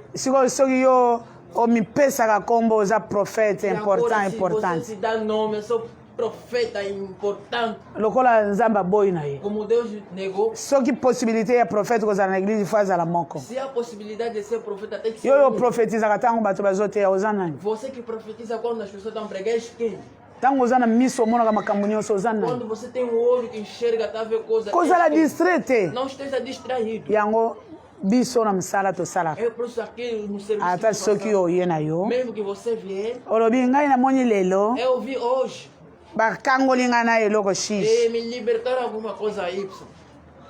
Soki yo omipesaka kombo oza prophète importante. Se dá nome, eu sou profeta importante. Lokola nzambe aboyi na ye. Como Deus negou. Soki possibilité ya prophète kozala na église faut azala moko. Se a possibilidade de ser profeta tem que ser. Yo prophétisaka tango bato bazoteya oza nani? Você que profetiza quando as pessoas estão pregando quem? Tango oza na miso omonaka makambo nyonso oza nani? Quando você tem um olho que enxerga, tá vendo coisa. Kozala distraite. Não esteja distraído. Yango biso na msala tosalaka. É por isso aqui no serviço. Ata soki oye na yo. Mesmo que você vier. Olobi ngai namoni lelo. Eu vi hoje. Bakangoli ngai na eloko shishi. Me libertaram alguma coisa Y.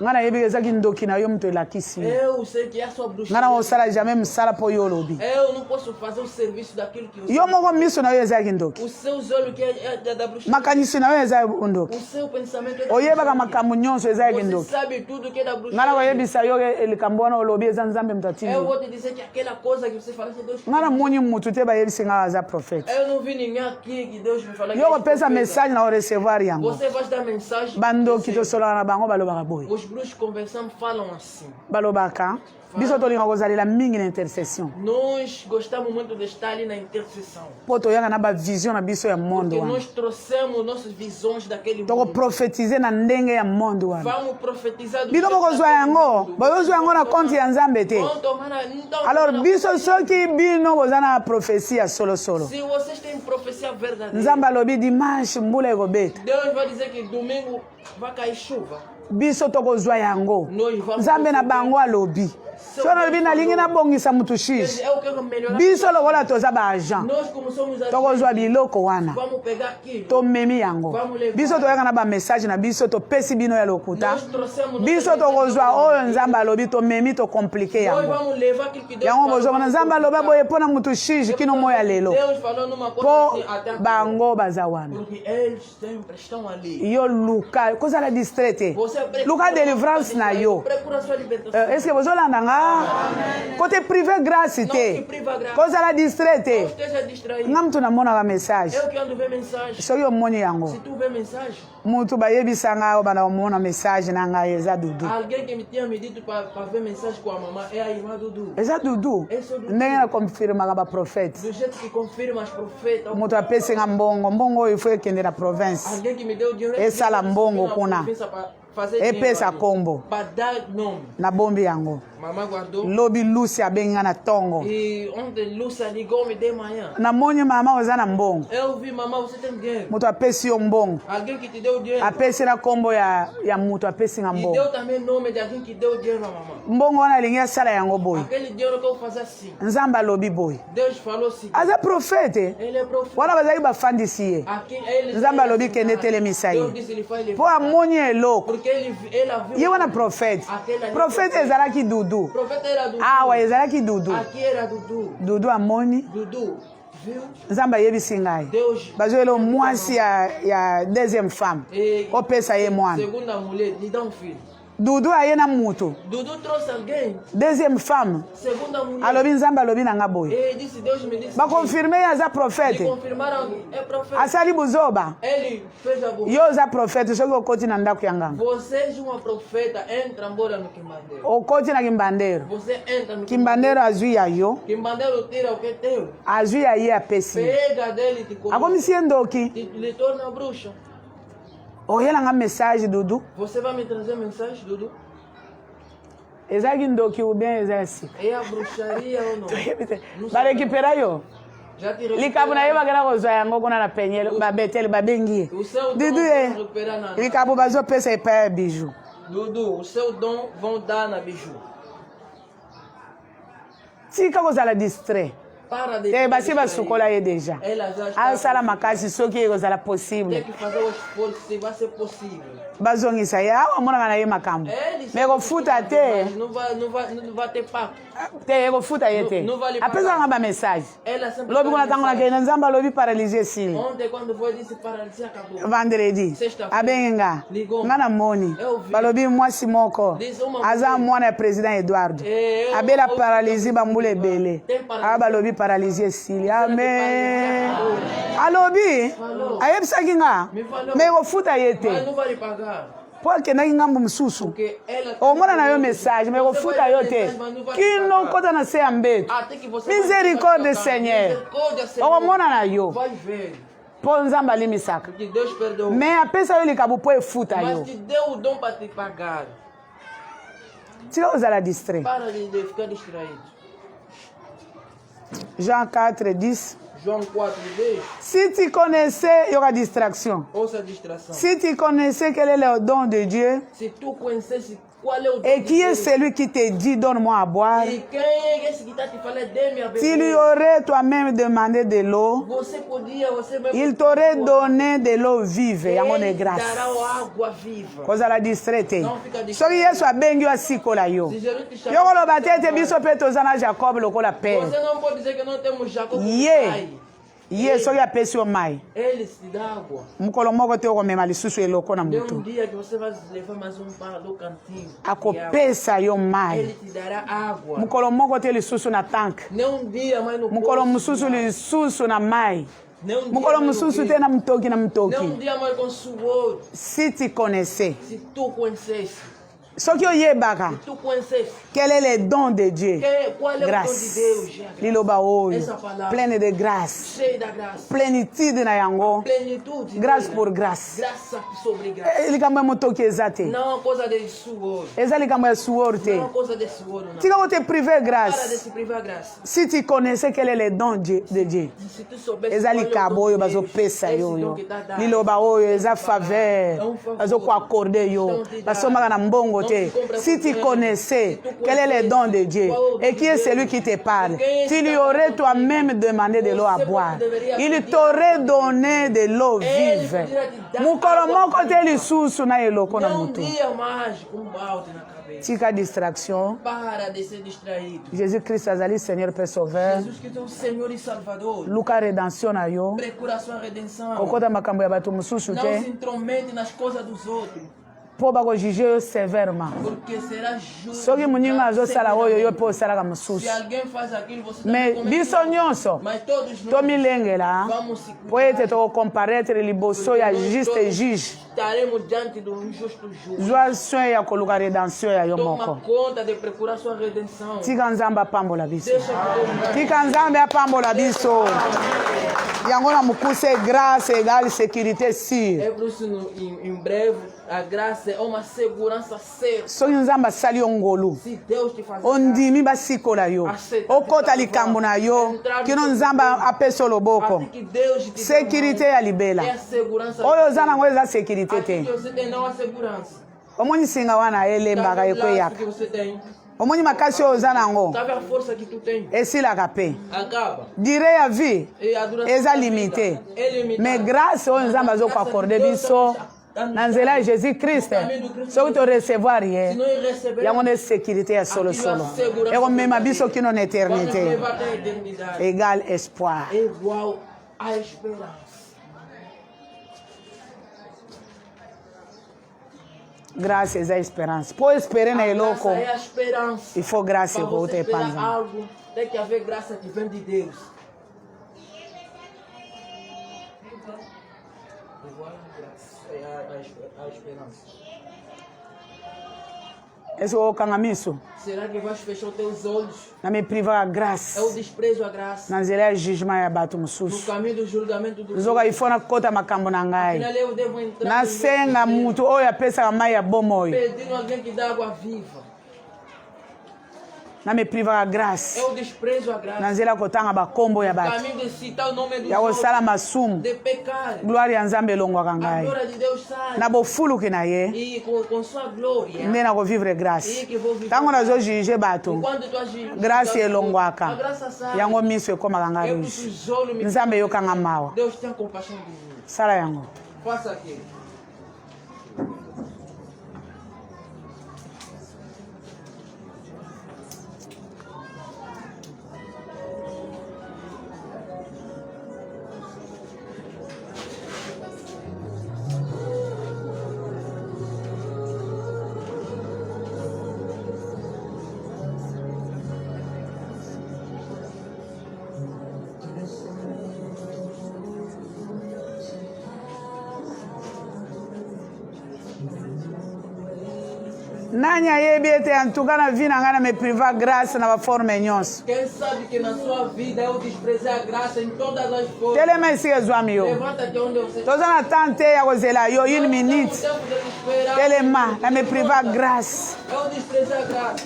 Ngana yebi ezaki ndoki na yo mto elakisi. Eu sei que é sua bruxaria. Ngana osala jamais msala po yo lobi. Eu não posso fazer o serviço daquilo que você. Yo moko miso na yo ezaki ndoki. Os seus olhos que é da bruxaria. Makanisi na yo ezaki ndoki. O seu pensamento é da oyebaka makambo nyonso ezaki ndoki. Você sabe tudo que é da bruxaria. Ngana oyebisa yo elikambo wana olobi eza nzambe mtatini. Eu vou te dizer que aquela coisa que você fala que Deus. Ngana moni mutu te bayebisi nga aza prophète. Eu não vi ninguém aqui que Deus me fala que. Yo kopesa message na o recevoir yango. Você vai dar mensagem. Bandoki to solo na bango balobaka boy. Os bruxos conversam falam assim. Balobaka. Biso tolinga kozalela mingi na intercession. Nós gostamos muito de estar ali na intercessão. Poto yanga na ba vision na biso ya mundo wana. Porque nós trouxemos nossas visões daquele mundo. Toko profetiser na ndenge ya mundo wana. Vamos profetizar do bino bokozwa yango, bokozwa yango na compte ya Nzambe te. Alors biso soki bino bozana profecia solo. Se vocês têm profecia verdadeira. Nzambe alobi dimanche mbula ekobeta. Deus vai dizer que domingo vai cair chuva. Biso tokozwa yango. Nzambe na bango alobi. Sona lobi nalingi nabongisa mutu shishi. Biso lokola toza ba agent. Tokozwa biloko wana. Tomemi yango. Biso toyaka na ba message na biso topesi bino ya lokuta. Biso tokozwa oyo Nzambe alobi tomemi to compliqué yango. Yango bozomona Nzambe alobi boye pona mutu shishi kino moya lelo. Po bango baza wana. Yo luka kozala distraite. Luka délivrance na yo. Est-ce que bozolanda nga? Côté privé grâce te. Kozala distraite. Ngam tu namona ka message. Eu que ando ver mensagem. Soki omoni yango. Se tu vê mensagem. Mutu bayebisa nga bana omona message na nga eza Dudu. Alguém que me tinha me dito para ver mensagem com a mamãe é a irmã Dudu. Eza Dudu. Ndenge na confirma ka ba prophète. Do jeito que confirma as profetas. Mutu apesi nga mbongo il faut ekende na province. Alguém que me deu dinheiro. Esala mbongo kuna. Epesa kombo. Para dar nome. Na bombi yango. Maman guardou. lobi lusi abenga na tongo E ontem Lúcia ligou-me de manhã. namoni mama oza na mbongo Eu vi, mamãe, você tem dinheiro. moto apesi yo mbongo Alguém que te deu dinheiro. apesi na kombo ya moto apesi nga E mbongo deu também nome de alguém que deu dinheiro à mamãe. mbongo wana alingi asala yango boye Aquele dinheiro que eu fazia assim. nzambe alobi boye Deus falou assim. aza profete Ele é profeta. wana bazalaki bafandisi ye Aqui, ele nzambe alobi kende telemisa Deus ye disse, ele faz ele. mpo amoni eloko Porque ele viu. ye wana profete Aquele profete ezalaki dudu O profeta era Dudu. awa ezalaki dudu Aqui era Dudu. dudu amoni Dudu, viu? nzambe ayebisi ngai Deus. bazoyela mwasi ya deuxième femme E opesa ye mwana segunda mulher, lhe dá filho. dudu aye na mutu Dudu trouxe alguém. deuxième femme Segunda mulher. alobi nzambe alobi na nga boye E disse, Deus me disse. bakonfirme ye aza E profete confirmaram, é profeta. asali buzoba Ele fez a boca. yo oza profete soki okoti na ndako ya nganga Você é uma profeta, entra embora no Quimbandeiro. okoti na kimbandero Você entra no kimbandero azwi ya yo Quimbandeiro tira o que é teu. azwi ya ye apesi ye. Pega dele e te coloca. akomisi ye ndoki Lhe torna bruxa. oyelanga message dudu Você vai me trazer mensagem, Dudu? ezalaki ndoki ubien eza ya sika É a bruxaria ou não? barekipera yo Já te likambo na ye bakenda kozwa yango kuna na penyele babetele babengi ye O seu dom dudu vão ye recuperar na... likambo bazopesa epai ya biju Dudu, o seu dom vão dar na biju. tika kozala distrait Para de... te basi basukola ye deja Ela já está... asala makasi soki ekozala Tem possible que fazer o esforço, se vai ser possível. bazongisa ye awa amonaka na ye makambo Ele me kofuta te Não vai ter papo. te ekofuta ye te Não vale apesaka message Ela sempre... lobi kuna faz ntango mensagem. nakende nzambe alobi paralysie esili Ontem, quando foi, disse paralisia, acabou. vendredi Sexta-feira. abengi nga Ligou. nga namoni Eu vi. balobi mwasi moko Diz uma aza mulher. mwana ya président eduardo Eu- abela eu- paralysie bambula ebele Tem paralysie. aa balobi paralysie esili amen paralysie alobi Falou. ayebisaki nga Me falou. me ekofuta ye Mas te não vai lhe pagar. mpo akendaki ngambo mosusu Porque ela... omona na yo message me Você ekofuta vai yo ver te mensagem, mas não vai lhe kino pagar. kota na se ya mbeto Até que você Misericórdia, vai pagar. Senhor. Misericórdia, Senhor. okomona na yo Vai ver. mpo nzambe alimisaka Que Deus perdoou. me apesa yo likambo mpo efuta Mas yo te deu o dom para te pagar. tika kozala distrait Para de ficar distraído. Jean 4, 10. João 4, 10. Si tu connaissais, il y aura distraction. Ouça a distração. Si tu connaissais quel est le don de Dieu Se tu conhecesse qual é o dom et de qui est Deus, celui qui te dit donne-moi à boire, e quem é esse que está te falando, dê-me a tu lui beber. aurais toi-même demandé de l'eau, Você podia, você mesmo. il t'aurait donné de l'eau vive. Yango de Ele grâce. dará água viva. Kozala distrait te. Non, fica distrait. Soki Yesu abengi yo asikola yo. Se Jesus te Yo chamar, koloba te ete biso mpe toza na Jacob lokola père. você não pode dizer que não temos Jacob como Ye. pai. Ye soki apesi yo mai. Ele se dá água. Mokolo moko te okomema lisusu eloko na Tem um mutu. dia que você vai levar mais um para do cantinho. Akopesa yo Ele mai. te dará água. Mokolo moko te lisusu na tank. Nem um dia mais no mokolo poço. mosusu lisusu na mai Nem um dia mokolo mais no mosusu rio. te na mtoki na Nem um mtoki dia mais com suor. si tu connaissais Se tu conhecesse. soki oyebaka Se tu conhecesse. quel est le don de Dieu Qual é o dom de grâce Deus? Já, liloba oyo Essa palavra. pleine de grâce Cheio da graça. plénitude na yango Plenitude. grâce dele. pour grâce Graça sobre graça. likambo ya motoki eza te Não é coisa de suor. eza likambo ya suor te Não é coisa de suor, não. tika kote prive Para de grâce se privar a graça. si tu connaissais quel est le don de Dieu Se tu soubesse eza qual é o likambo dom oyo de Deus, bazopesa esse yo dom yo que tá dando. liloba oyo eza faveur bazokoakorde yo basomaka na mbongo te si tu connaissais quel est le don de Dieu et qui est celui qui te parle, tu lui aurais toi-même demandé de l'eau à boire. Il t'aurait donné de l'eau vive. Mukolo moko te lisusu na eloko na Não um mutu. dia mais com um balde na cabeça. Tika distraction. Para de ser distraído. Jésus-Christ azali Seigneur Père Sauveur. Jesus que é o Senhor e Salvador. Luka rédemption na yo. Procura a sua redenção. Kokota makambo ya bato mosusu Não se te. intromete nas coisas dos outros. Po bakojuge yo sévèrement. Porque será justo. Soki moninga azosala oyo yo mpe osalaka Se mosusu. alguém faz aquilo, você Mais também comete biso aquilo. nyonso Mas todos nós tomilengela vamos se po ete tokocomparaître liboso ya juste juge estaremos diante do injusto juiz. zwa soin ya koluka rédemption ya yo moko. Toma conta de procurar sua redenção. Tika nzambe apambola biso. Deixa que Deus Tika nzambe apambola biso. Yango na mokuse grâce égale sécurité sûre. É por isso, em breve, A graça é uma segurança certa. soki nzambe asali yo ngolu Se Deus te fazer ondimi basikola yo okota likambo na yo kino nzambe apesa loboko assim que Deus te sécurité ya libela é a segurança. oyo oza nango eza sécurité Aqui que te você tem não a segurança. omoni singa wana elembaka Sabe o laço ekweyaka que você tem? omoni makasi oyo oza nango Sabe a força que tu tem? esilaka mpe Acaba. dire ya vie E a duração eza da vida limité é limitada. mais grâce oyo nzambe azokakorde biso na nzela ya jésus christ soki torecevoir ye Se não receber, yango nde sécurité ya solosolo ekomema biso kino na vai éternité levar até a eternidade. égal espoir É igual à esperança. grâce eza espérance mpo espere na A eloko graça é a esperança. il faut grâce Para ekouta você esperar epanza algo, tem que haver graça que vem de Deus. Igual a graça é a esperança. ese okanga miso Será que vais fechar os teus olhos? na me priva ya grâce É o desprezo à graça. na nzela ya jugement ya bato No mosusu caminho do julgamento do nzoka ifo nakota makambo na ngai Afinal, eu devo entrar nasenga mutu oyo apesaka mai ya bomoi pedindo alguém que dá água viva. na me priva ya grâce É o desprezo à graça. na nzela ya kotanga bakombo ya O bato caminho de citar o nome do ya kosala masumu de pecar. gloire ya nzambe elongwaka A ngai glória de Deus sai. na bofuluki na ye E com sua glória. nde nakovivre E grâce que vou viver. ntango nazojuge bato Quando tu agis, grâce a elongwaka graça sai. yango miso ekomaka ngai Eu com rouge os olhos me nzambe eyokanga mawa Deus tem compaixão de mim. sala yango Faça aquilo. nani ayebi ete antuka na vi na ngai na me priva grâce na baforme nyonso Quem sabe que na sua vida eu desprezei a graça em todas as formas. telema esika ezwami yo Levanta de onde você toza na temps te ya kozela yo une minute Tempo de esperar. telema na me priva grâce Eu desprezei a graça.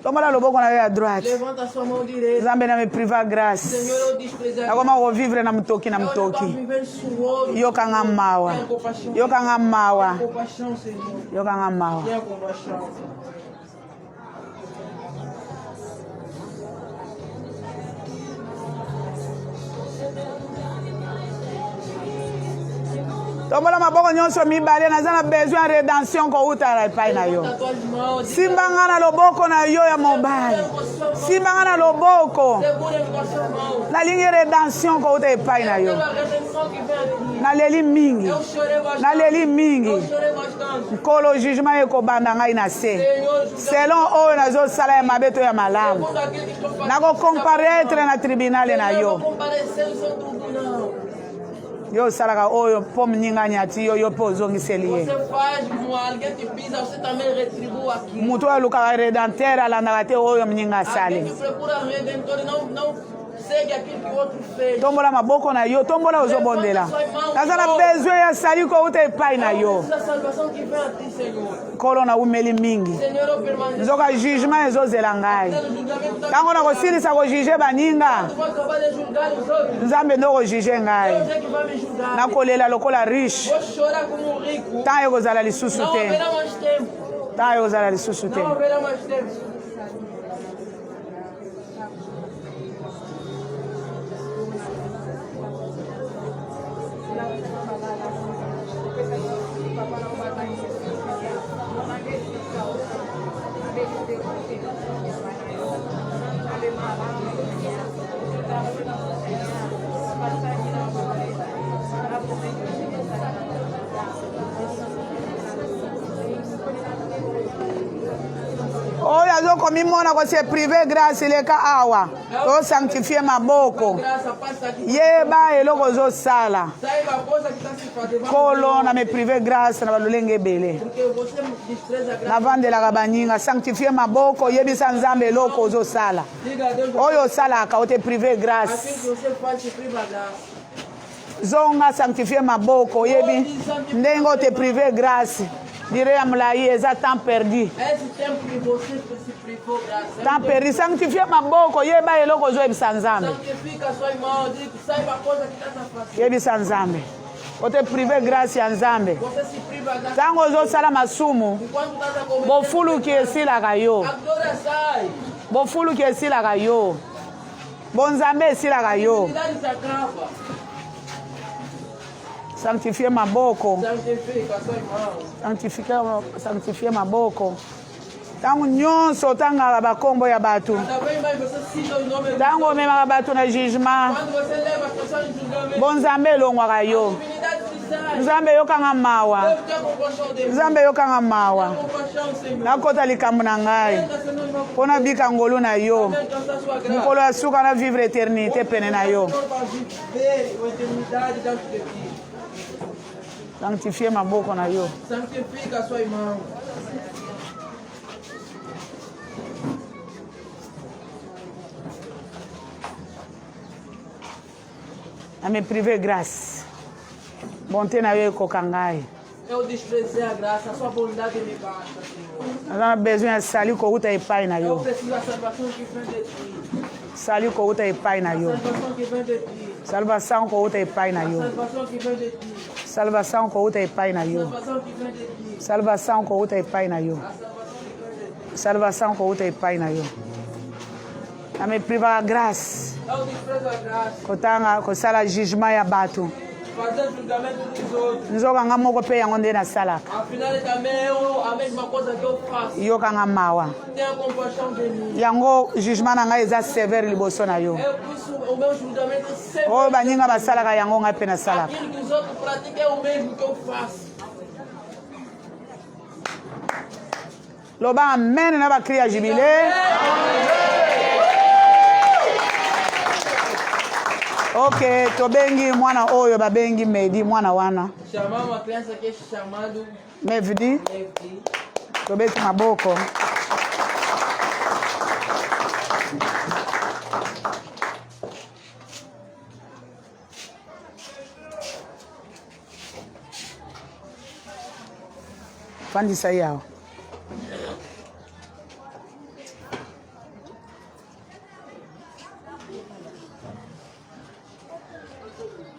tombola loboko na yo ya droite Levanta a sua mão direita. nzambe na me priva grâce Senhor, eu desprezei a graça. nakoma kovivre na motoki na Eu estava motoki vivendo suor. yokanga mawa Tenha compaixão. yokanga mawa Tenha compaixão, Senhor. yokanga mawa Tenha compaixão. tombola maboko nyonso mibale naza na besoin ya rédemption kouta na epai na yo Levanta as tuas mãos. simbanga na loboko na yo ya mobali simbanga na loboko Segura com a sua mão. nalingi rédemption kouta epai na yo Pela redenção que vem aqui. naleli mingi Eu chorei bastante. naleli mingi Eu chorei bastante. nkolo jugement ekobanda ngai na se Senhor, selon oyo nazosala ya mabe to ya malamu segundo aquilo que estou fazendo. nakokomparetre na tribunale na Eu yo vou comparecer no seu tribunal. yo osalaka oyo mpo mningani ati yo yo mpe ozongiseli ye Você faz como alguém te pisa, você também retribua aquilo. moto oyo alukaka redemptere alandaka te oyo mninga Alguém asali que procura redentor e não segue aquilo que o outro fez. tombola maboko na yo tombola ozobondela naza na besoin ya sali kouta epai na yo Essa salvação que vem a ti, Senhor. nkolo naumeli mingi Senhor, eu permaneço. nzoka jugement ezozela ngai No julgamento da ntango nakosilisa kojuge baninga Tu vai acabar de julgar os outros. nzambe nde okojuge ngai Deus é que vai me julgar. nakolela lokola riche Vou chorar como um rico. ntango ekozala lisusu Não te haverá mais tempo. ntango ekozala lisusu te Não haverá mais tempo. oyo azokomimona kose prive grâce eleka awa tosanctifie maboko Graça, passa aqui. yeba eloko ozosala Saiba a coisa que está se fazendo. nkolo na me prive grâce na balolenge ebele Porque você despreza a graça. navandelaka baninga sanctifie maboko yebisa nzambe eloko ozosala Diga a Deus oyo osalaka ote prive grâce aquilo que você faz se priva a graça. zonga sanctifier maboko yebi ndengo te privé grâce dire ya mulai eza temps perdu temps perdu sanctifier maboko yeba eloko zo ebisa nzambe yebisa nzambe ote privé grâce ya nzambe ntango ozosala masumu bofuluki esilaka yo bofuluki esilaka yo bonzambe esilaka yo sanctifier maboko sanctifier maboko ntango nyonso otangaka bakombo ya bato ntango omemaka bato na jugement bonzambe elongwaka yo nzambe yokanga mawa nzambe yokanga mawa nakota likambo na ngai mpo nabika ngolu na yo mokolo ya suka na vivre éternité pene na yo sanctifier maboko na yo ame privé grâce bonté na yo ekoka ngai eu desprezei a graça, a sua bondade me basta, Senhor. naza na besoin ya sali kouta epai na Eu yo preciso da salvação que vem de ti. sali kouta epai na A yo salvação que vem de ti. salvação kouta epai na A yo salvação que vem de ti. salvação kouta epai na A yo salvação que vem de ti. salvação kouta epai na yo A salvação que vem de ti. salvação kouta epai na yo ame priva grâce Eu desprezo a graça. kotanga kosala jugement ya bato Fazer julgamento dos outros. nzokanga moko mpe yango nde nasalaka Afinal, também eu, a mesma coisa que eu faço. yokanga mawa Tenha compaixão de mim. yango jugement na ngai eza sévère liboso na yo Eu puxo o meu julgamento sempre. oyo baninga basalaka yango ngai mpe nasalaka Aquilo que os outros praticam é o mesmo que eu faço. loba amen na bakri ya jibile ok tobengi mwana oyo babengi Medi mwana wana Chamar uma criança que é chamado Mevdi Levdi. tobeti maboko fandisa yawo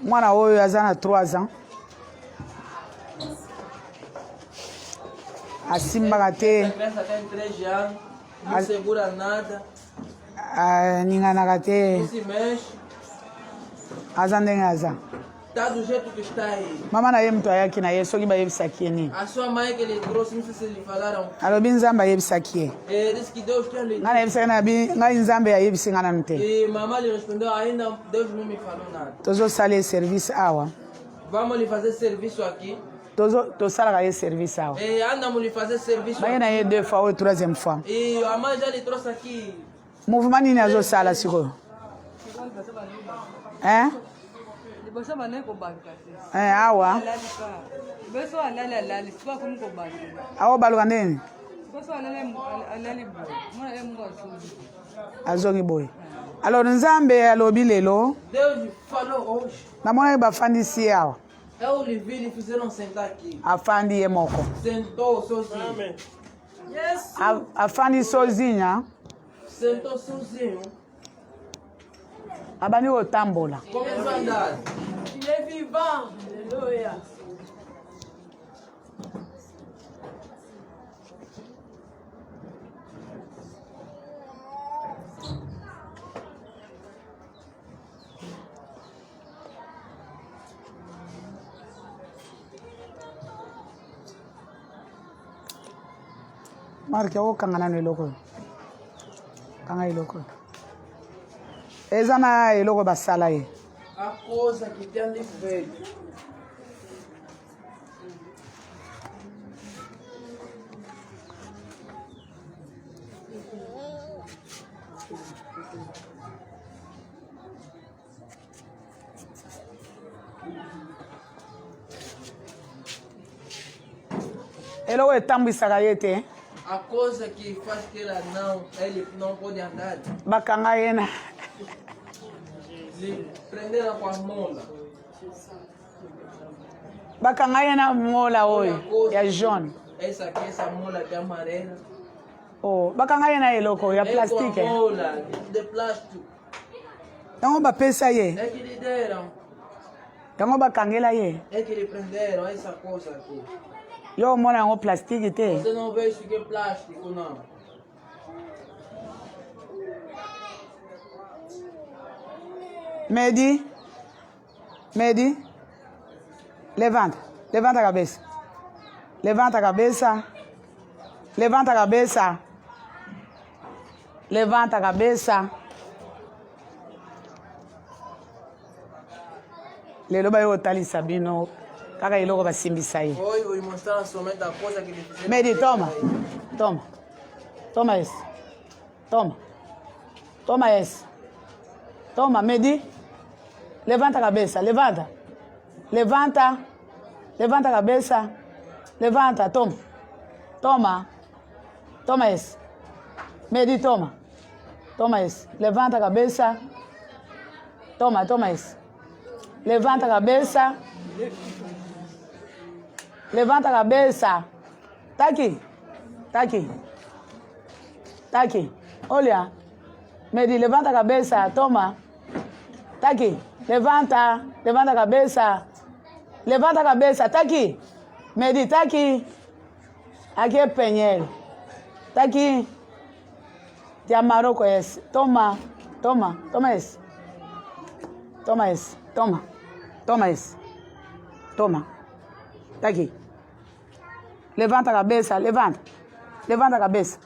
mwana oyo aza na 3 ans asimbaka te A criança tem 3 anos, não segura nada, aninganaka te não se mexe, aza ndenge aza está do jeito que está aí. mama na ye moto ayaki na ye soki bayebisaki ye nini A sua mãe que ele trouxe, não sei se lhe falaram, alobi nzambe ayebisaki ye disse que Deus tem lhe ngai nayebisaki nabi ngai nzambe ayebisi ngai nanu te E mamãe lhe respondeu, ainda Deus não me falou nada. tozosala ye service awa Vamos lhe fazer serviço aqui. tosalaka ye service awa E andamos lhe fazer serviço baye na aqui. ye 2 fois oyo 3e fois E a mãe já lhe trouxe aqui. mouvement nini azosala sikoyo liboso banayi kobanka te awa alali ka liboso alali sikoa komi kobanka awo baluka ndeni liboso alali boye mwana ye mungu asubi azongi boye alors nzambe alobi lelo Deus lhe falou hoje. namonaki bafandisi ye awa Eu lhe vi, lhe fizeram sentar aqui. afandi ye moko Sentou sozinho. afandi sozinya Sentou sozinho. abandi kotambola Começou a andar. Ele é vivant. Aleluia. marke okanga nano eloko oyo kanga eloko oyo eza na eloko basala ye A coisa que tem lhe feito. eloko etambwisaka ye te A coisa que faz que ele não pode andar. bakanga ye na Lhe prenderam com a mola. Bakanga yena mola oyo ya jaune. Essa aqui, essa mola aqui amarela. Oh, bakanga yena eloko ya plastique. É mola de plástico. Yango bapesa ye. É que lhe deram. Yango bakangela ye. É que lhe prenderam essa coisa aqui. Yo mona yango plastique te. Você não vê isso que é plástico, não. Medi, levanta a cabeça. Levanta a cabeça. Levanta a cabeça. Levanta a cabeça. Lelo ba yo tali sabino. Kaka iloko basimbisa ye. Foi mostrar somente a coisa que ele fizeram. Medi, toma. Toma. Toma esse. Toma. Toma esse. Toma, Medi. Levanta a cabeça, levanta. Levanta. Levanta a cabeça. Levanta, toma. Toma. Toma esse. Medi, toma. Toma esse. Levanta a cabeça. Toma, toma esse. Levanta a cabeça. Levanta a cabeça. Tá aqui. Tá aqui. Tá aqui. Olha. Medi, levanta a cabeça. Toma. Tá aqui. Levanta. Levanta a cabeça. Levanta a cabeça. Tá aqui. Medi, tá aqui. Aqui é Penhel. Tá aqui. Te amarou com esse. Toma. Toma. Toma esse. Toma esse. Toma. Toma esse. Toma. Tá aqui. Levanta a cabeça. Levanta. Levanta a cabeça.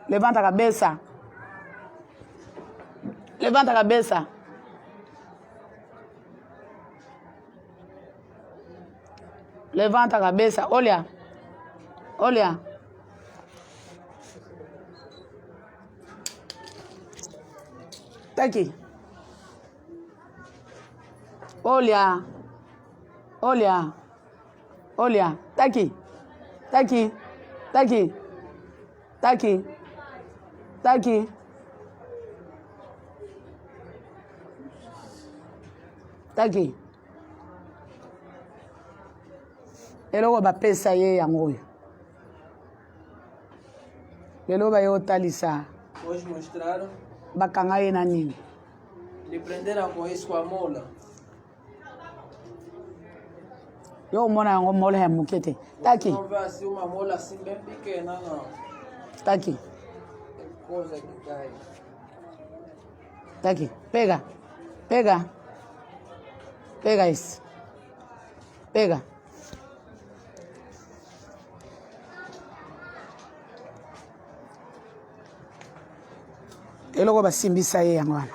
Levanta a cabeça. Levanta a cabeça. Levanta a cabeça. Olha. Olha. Tá aqui. Olha. Olha. Olha. Tá aqui. Tá aqui. Tá aqui. Tá aqui. Tá aqui. Tá aqui. Eloko bapesa ye yango oyo. Lelo bayo talisa. Hoje mostraram. Bakanga ye na nini. Lhe prenderam com isso, com a mola. Yo mona yango mola ya muke te. Tá aqui. Não vê assim uma mola assim bem pequena, não. Tá aqui. Que coisa que cai. Tá aqui. Pega. Pega. Pega isso. Pega. Eloko basimbisa ye yango wana.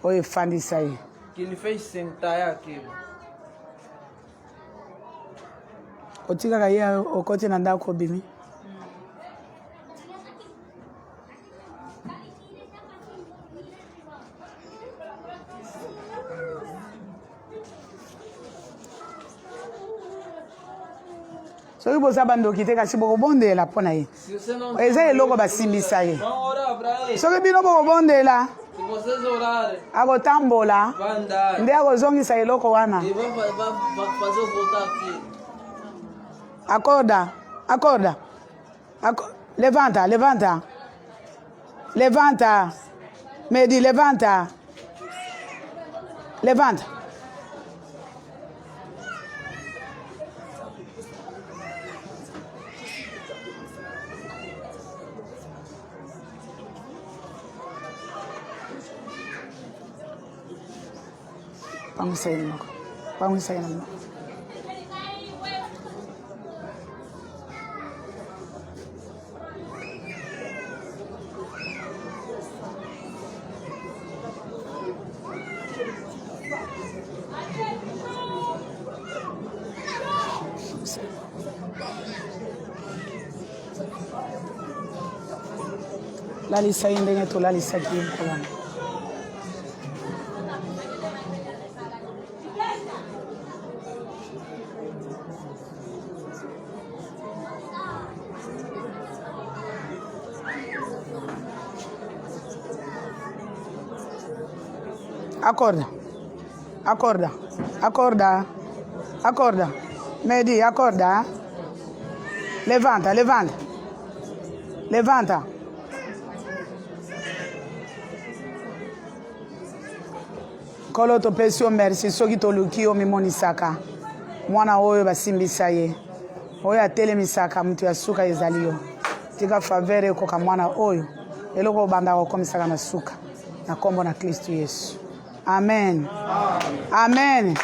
Oyo efandisa ye. Que ele fez sentar aquilo. Otikaka ye okoti na ndako bimi. Soki boza bandoki te kasi bokobondela mpo na ye. Eza eloko basimbisa ye. Soki bino bokobondela akotambola nde akozongisa eloko wana. Acorda. Acorda. Levanta, levanta. Levanta. Medi, levanta. Levanta. Vamos sair logo. Vamos sair logo. Lalisa ye ndenge tolalisaki ye kolana. Acorda. Acorda. Acorda. Acorda. Medi, acorda. Levanta, levanta. Levanta. Kolo to pesi o merci soki to luki o mimonisaka. Mwana oyo basimbisa ye. Oyo atelemisaka mutu ya suka ezali yo. Tika favere ko ka mwana oyo. Eloko banda ko komisaka na suka. Na kombo na Kristo Yesu. Amen. Amen.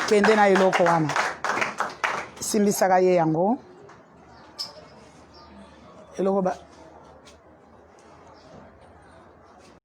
Kende na iloko wana. Simbisaka ye yango. Eloko ba